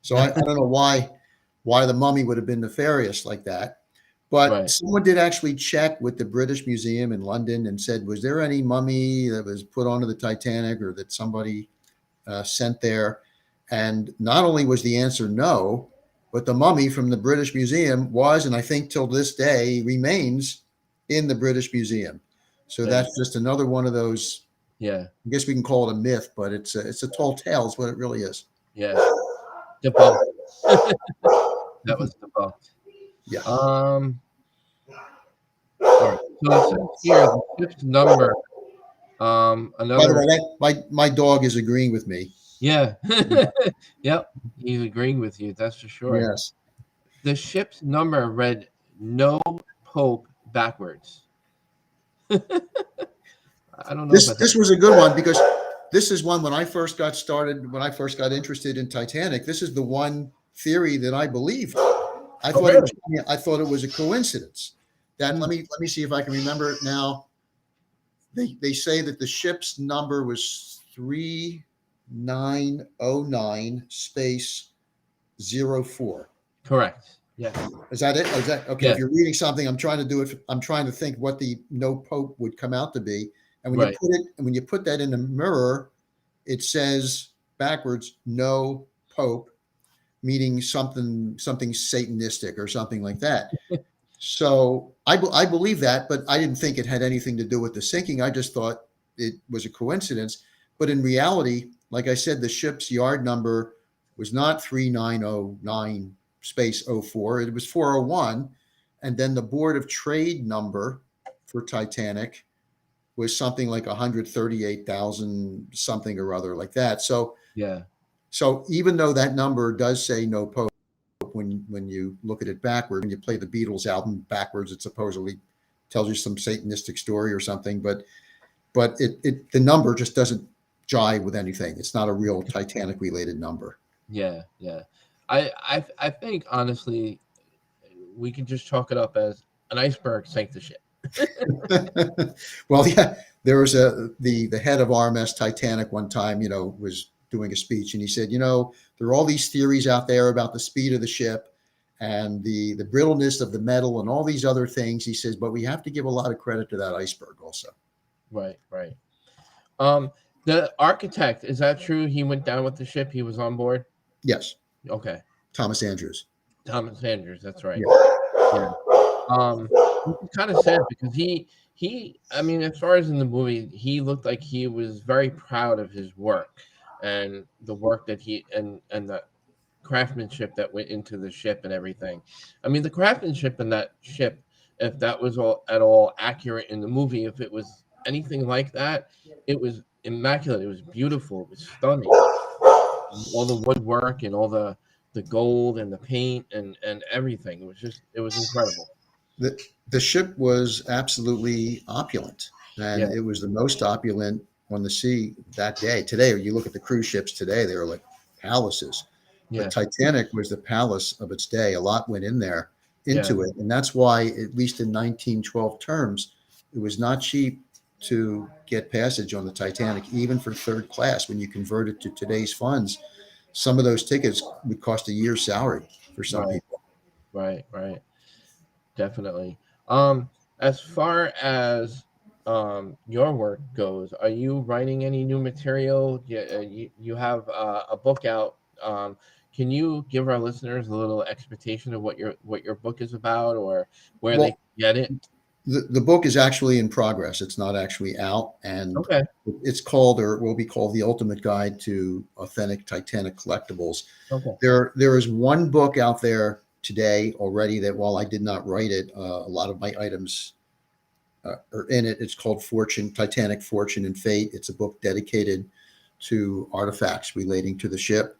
So I don't know why the mummy would have been nefarious like that. But right. someone did actually check with the British Museum in London and said, was there any mummy that was put onto the Titanic, or that somebody sent there? And not only was the answer no, but the mummy from the British Museum was, and I think till this day remains, in the British Museum. So There you that's just another one of those. Yeah, I guess we can call it a myth, but it's a tall tale. Is what it really is. yeah. Debunked. That was debunked. Yeah. Um, all right. So it says here the ship's number. By the Another. way, my dog is agreeing with me. Yeah. Yep. He's agreeing with you. That's for sure. Yes. The ship's number read "No Pope" backwards. I don't know This about that. this was a good one, because this is one, when I first got started, when I first got interested in Titanic, this is the one theory that I believed. Oh, really? I thought it was a coincidence. That Hmm. let me see if I can remember it now. They say that the ship's number was 3909 space 04. Correct. Yes. Is that it? Is that okay? If Yes. you're reading something, I'm trying to do it. I'm trying to think what the no pope would come out to be. And Right. when you put that in the mirror, it says backwards, no pope, meaning something satanistic or something like that. So I believe that, but I didn't think it had anything to do with the sinking. I just thought it was a coincidence. But in reality, like I said, the ship's yard number was not 3909 space oh 04. It was 401. And then the Board of Trade number for Titanic was something like 138,000 something or other, like that. Yeah. So even though that number does say no pope, when you look at it backward, when you play the Beatles album backwards, it supposedly tells you some satanistic story or something. But the number just doesn't jive with anything. It's not a real Titanic related number. Yeah. Yeah. I think honestly, we can just chalk it up as an iceberg sank the ship. Well, yeah, there was the head of RMS Titanic one time, was doing a speech, and he said, there are all these theories out there about the speed of the ship and the brittleness of the metal and all these other things. He says, but we have to give a lot of credit to that iceberg also. Right. Right. Um, the architect, is that true? He went down with the ship. He was on board. Yes, Okay. Thomas Andrews. Thomas Andrews. That's right. Yeah. Yeah. Which is kind of sad because I mean, as far as in the movie, he looked like he was very proud of his work and the work that he and the craftsmanship that went into the ship and everything. I mean, the craftsmanship in that ship, if that was all at all accurate in the movie, if it was anything like that, it was immaculate. It was beautiful. It was stunning. All the woodwork and all the gold and the paint and everything. It was incredible. The ship was absolutely opulent, and Yeah, it was the most opulent on the sea that day. Today, you look at the cruise ships today; they are like palaces. But yeah, Titanic was the palace of its day. A lot went in there yeah. into it, and that's why, at least in 1912 terms, it was not cheap to get passage on the Titanic, even for third class. When you convert it to today's funds, some of those tickets would cost a year's salary for some Right, people. right. Definitely. As far as your work goes, are you writing any new material? You have a book out. Can you give our listeners a little expectation of what your book is about or where they Well, can get it? the book is actually in progress. It's not actually out, and Okay. it's called, or will be called, The Ultimate Guide to Authentic Titanic Collectibles. Okay. There is one book out there today already that, while I did not write it, a lot of my items are in it. It's called Titanic Fortune and Fate. It's a book dedicated to artifacts relating to the ship.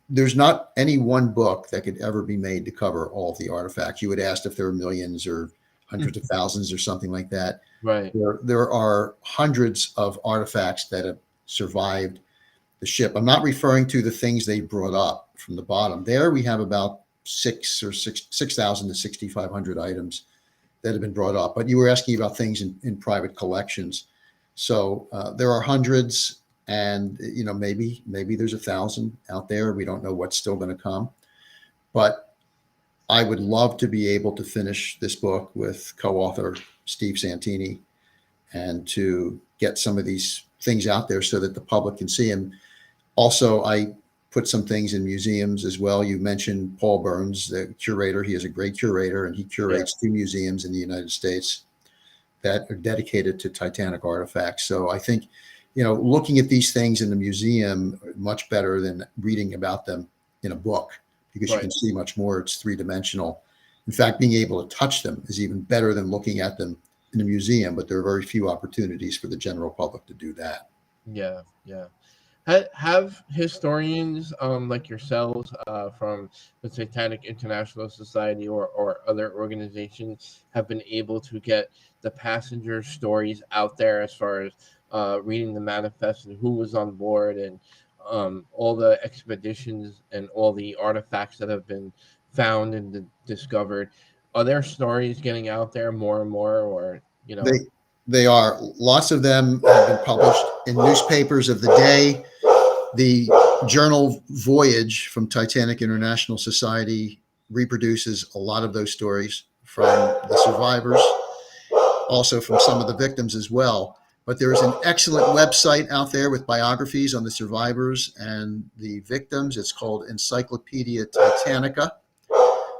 There's not any one book that could ever be made to cover all of the artifacts. You would ask if there were millions or hundreds of thousands or something like that. Right. There are hundreds of artifacts that have survived the ship. I'm not referring to the things they brought up from the bottom. There we have about 6,000 to 6,500 items that have been brought up. But you were asking about things in private collections. So there are hundreds, and maybe there's 1,000 out there. We don't know what's still going to come. But I would love to be able to finish this book with co-author Steve Santini and to get some of these things out there so that the public can see them. Also, I put some things in museums as well. You mentioned Paul Burns, the curator. He is a great curator, and he Yeah. curates 2 museums in the United States that are dedicated to Titanic artifacts. So I think, looking at these things in the museum much better than reading about them in a book, because you Right. can see much more. It's three-dimensional. In fact, being able to touch them is even better than looking at them in a museum, but there are very few opportunities for the general public to do that. Yeah. Yeah. Have historians like yourselves from the Titanic International Society or other organizations have been able to get the passenger stories out there as far as reading the manifest and who was on board and all the expeditions and all the artifacts that have been found and discovered? Are there stories getting out there more and more, or They they are. Lots of them have been published in newspapers of the day. The journal Voyage from Titanic International Society reproduces a lot of those stories from the survivors, also from some of the victims as well. But there is an excellent website out there with biographies on the survivors and the victims. It's called Encyclopedia Titanica.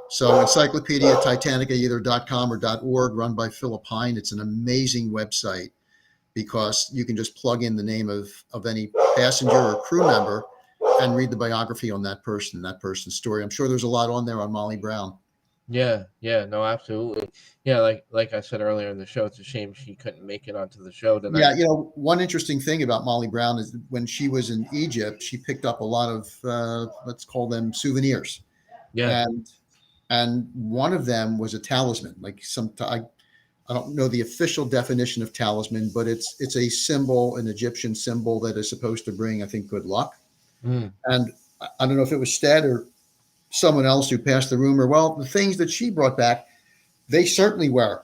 So Encyclopedia Titanica, either .com or .org, run by Philip Hine. It's an amazing website because you can just plug in the name of any passenger or crew member and read the biography on that person's story. I'm sure there's a lot on there on Molly Brown. Yeah, no, absolutely. Yeah, like I said earlier in the show, it's a shame she couldn't make it onto the show Yeah, tonight. one interesting thing about Molly Brown is when she was in Egypt, she picked up a lot of let's call them souvenirs, Yeah. and one of them was a talisman. Like I don't know the official definition of talisman, but it's a symbol, an Egyptian symbol that is supposed to bring, I think, good luck. Mm, And I don't know if it was Stead or someone else who passed the rumor. Well, the things that she brought back, they certainly were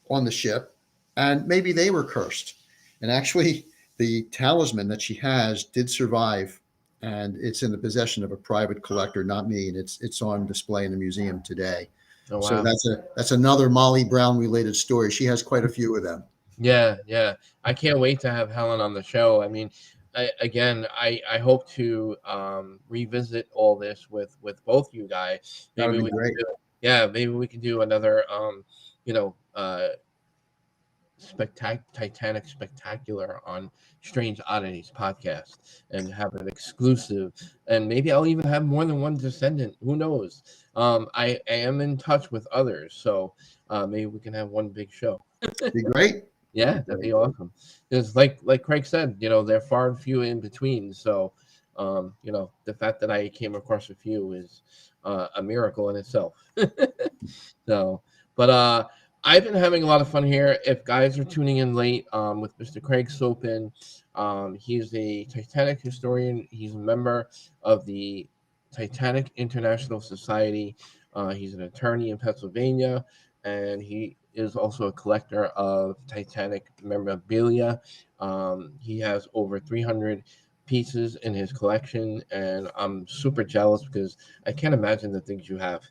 on the ship, and maybe they were cursed. And actually, the talisman that she has did survive, and it's in the possession of a private collector, not me, and it's on display in the museum today. oh So wow. that's another Molly Brown related story. She has quite a few of them. Yeah. I can't wait to have Helen on the show. I mean, I hope to revisit all this with both you guys. That would Maybe be we can great. Yeah, maybe we can do another you know, Titanic Spectacular on Strange Oddities podcast and have an exclusive. And maybe I'll even have more than one descendant. Who knows? I am in touch with others, so maybe we can have one big show. Be great. Yeah, that'd be awesome. Because like Craig said, they're far and few in between. So, the fact that I came across a few is a miracle in itself. So, but I've been having a lot of fun here. If guys are tuning in late, with Mr. Craig Sopin, he's a Titanic historian. He's a member of the Titanic International Society. He's an attorney in Pennsylvania, and he is also a collector of Titanic memorabilia. He has over 300 pieces in his collection, and I'm super jealous because I can't imagine the things you have.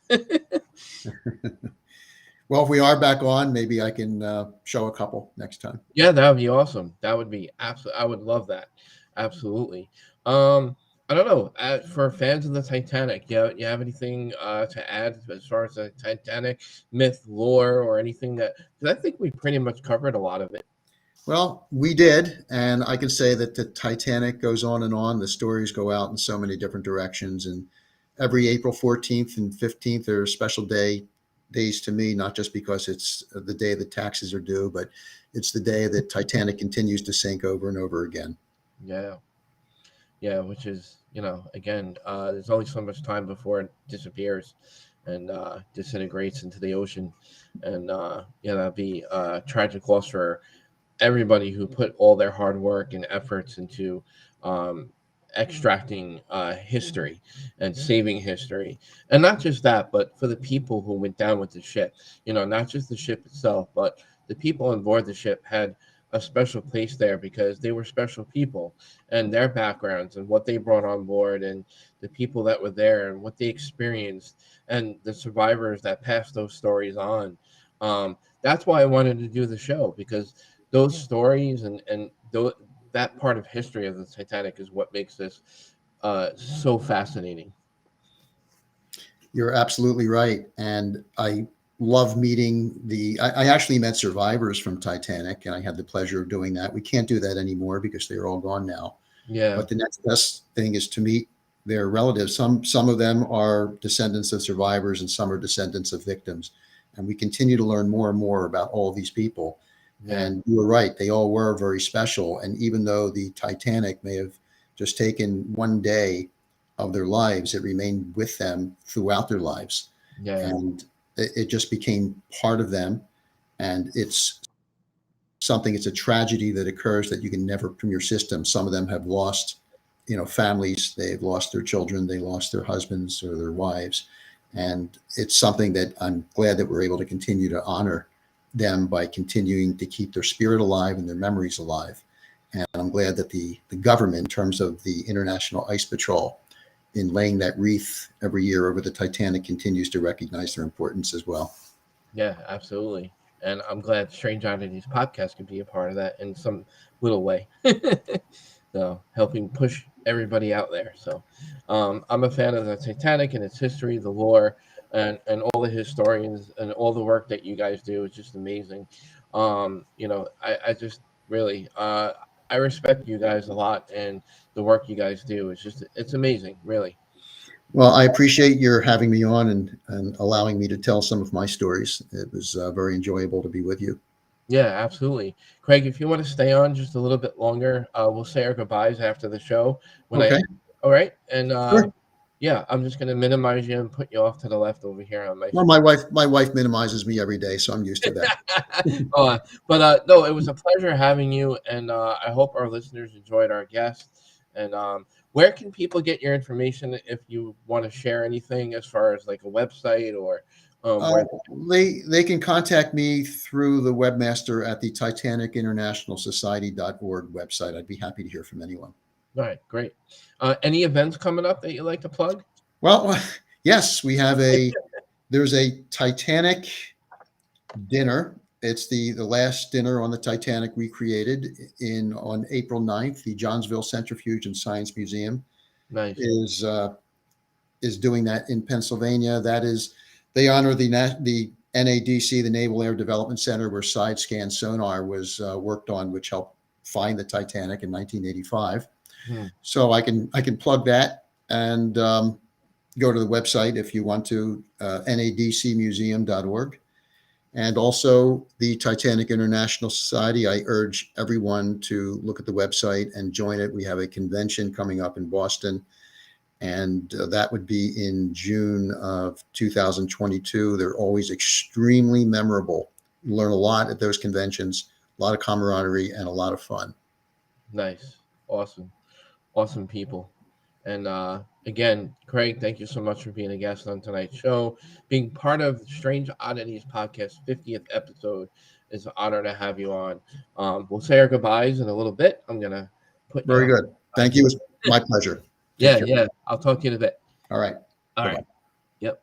Well, if we are back on, maybe I can show a couple next time. Yeah, that would be awesome. That would be absolutely. I would love that. Absolutely. Um, I don't know. For fans of the Titanic, you have anything to add as far as the Titanic myth, lore, or anything that? Because I think we pretty much covered a lot of it. Well, we did, and I can say that the Titanic goes on and on. The stories go out in so many different directions, and every April 14th and 15th are special days to me, not just because it's the day the taxes are due, but it's the day that Titanic continues to sink over and over again. Yeah, yeah. Which is, again, there's only so much time before it disappears and disintegrates into the ocean, and that'd be a tragic loss for everybody who put all their hard work and efforts into um, extracting history and saving history. And not just that, but for the people who went down with the ship, not just the ship itself, but the people on board the ship had a special place there because they were special people, and their backgrounds and what they brought on board, and the people that were there and what they experienced, and the survivors that passed those stories on. That's why I wanted to do the show, because those stories and that part of history of the Titanic is what makes this so fascinating. You're absolutely right. And I love meeting I actually met survivors from Titanic, and I had the pleasure of doing that. We can't do that anymore because they're all gone now. Yeah, But the next best thing is to meet their relatives. Some of them are descendants of survivors, and some are descendants of victims. And we continue to learn more and more about all these people. yeah, And you were right; they all were very special. And even though the Titanic may have just taken one day of their lives, it remained with them throughout their lives, yeah, and it just became part of them. And it's a tragedy that occurs that you can never from your system. Some of them have lost, families. They've lost their children. They lost their husbands or their wives, and it's something that I'm glad that we're able to continue to honor them by continuing to keep their spirit alive and their memories alive. And I'm glad that the government, in terms of the International Ice Patrol, in laying that wreath every year over the Titanic, continues to recognize their importance as well. yeah, absolutely. And I'm glad Strange Oddities podcast could be a part of that in some little way. So helping push everybody out there. So I'm a fan of the Titanic and its history, the lore, and all the historians and all the work that you guys do is just amazing. I just really I respect you guys a lot, and the work you guys do is it's amazing, really. Well, I appreciate your having me on and allowing me to tell some of my stories. It was very enjoyable to be with you. Yeah, absolutely. Craig, if you want to stay on just a little bit longer, we'll say our goodbyes after the show. When I, Okay. all right, and Sure. yeah, I'm just gonna minimize you and put you off to the left over here on my Well, my wife minimizes me every day, so I'm used to that. uh, but no, it was a pleasure having you, and I hope our listeners enjoyed our guest. And where can people get your information if you want to share anything as far as like a website or Uh, where? they can contact me through the webmaster at the Titanic International Society.org website. I'd be happy to hear from anyone. All right, great. Any events coming up that you like to plug? Well, yes, there's a Titanic dinner. It's the last dinner on the Titanic recreated in on April 9th. The Johnsville Centrifuge and Science Museum Nice. is doing that in Pennsylvania. That is They honor the NADC, the Naval Air Development Center, where side scan sonar was worked on, which helped find the Titanic in 1985. Hmm. So I can plug that and go to the website if you want to, nadcmuseum.org. And also the Titanic International Society. I urge everyone to look at the website and join it. We have a convention coming up in Boston, and that would be in June of 2022. They're always extremely memorable. You learn a lot at those conventions, a lot of camaraderie, and a lot of fun. Nice. Awesome. Awesome people. And again, Craig, thank you so much for being a guest on tonight's show. Being part of Strange Oddities podcast 50th episode is an honor to have you on. We'll say our goodbyes in a little bit. I'm going to put you Very on. good. Thank you. It's my pleasure. Take Yeah, care. yeah. I'll talk to you in a bit. All right. All Bye-bye. right. Yep.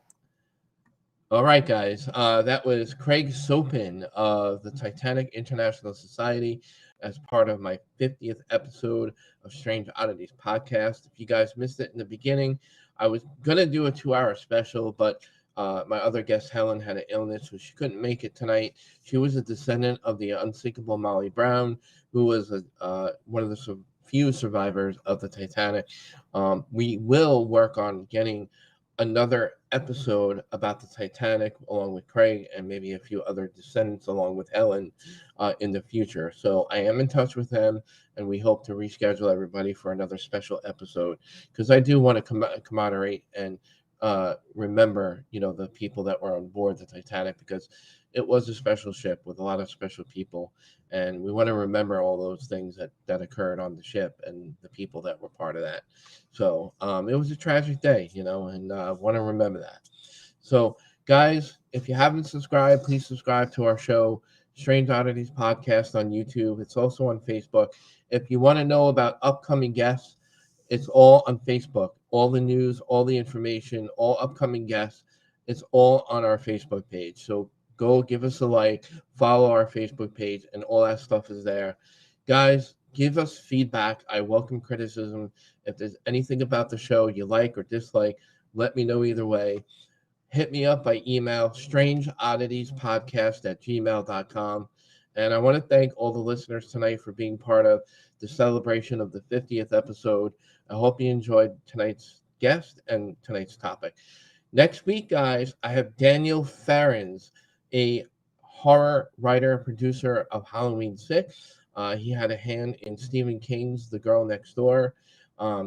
All right, guys. That was Craig Sopin of the Titanic International Society as part of my 50th episode of Strange Oddities podcast. If you guys missed it in the beginning, I was going to do a 2-hour special, but my other guest, Helen, had an illness, so she couldn't make it tonight. She was a descendant of the Unsinkable Molly Brown, who was one of the few survivors of the Titanic. We will work on getting another episode about the Titanic along with Craig and maybe a few other descendants along with Helen in the future. So I am in touch with them, and we hope to reschedule everybody for another special episode, because I do want to commemorate and remember, the people that were on board the Titanic, because it was a special ship with a lot of special people, and we want to remember all those things that occurred on the ship and the people that were part of that. So it was a tragic day, and I want to remember that. So, guys, if you haven't subscribed, please subscribe to our show, Strange Oddities Podcast, on YouTube. It's also on Facebook. If you want to know about upcoming guests, it's all on Facebook. All the news, all the information, all upcoming guests, it's all on our Facebook page. So go give us a like, follow our Facebook page, and all that stuff is there. Guys, give us feedback. I welcome criticism. If there's anything about the show you like or dislike, let me know either way. Hit me up by email, strangeodditiespodcast@gmail.com. And I want to thank all the listeners tonight for being part of the celebration of the 50th episode. I hope you enjoyed tonight's guest and tonight's topic. Next week, guys, I have Daniel Farrens, a horror writer, producer of Halloween 6. He had a hand in Stephen King's The Girl Next Door.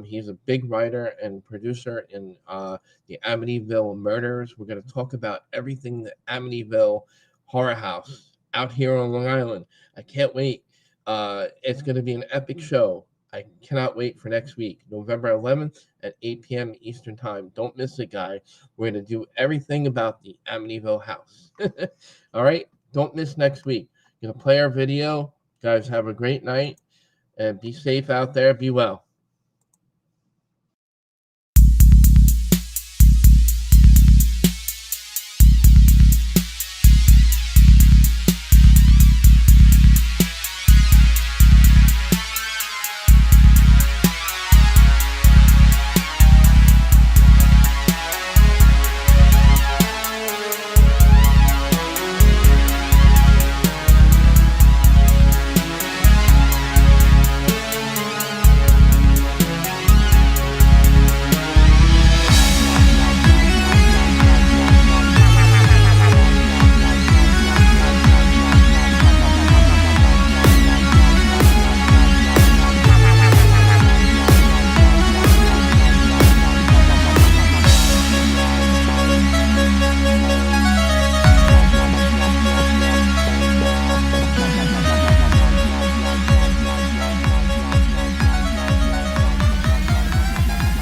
He's a big writer and producer in the Amityville Murders. We're going to talk about everything the Amityville Horror House out here on Long Island. I can't wait. It's going to be an epic show. I cannot wait for next week, November 11th at 8 p.m. Eastern Time. Don't miss it, guys. We're going to do everything about the Amityville house. All right? Don't miss next week. Going to play our video. Guys, have a great night and be safe out there. Be well.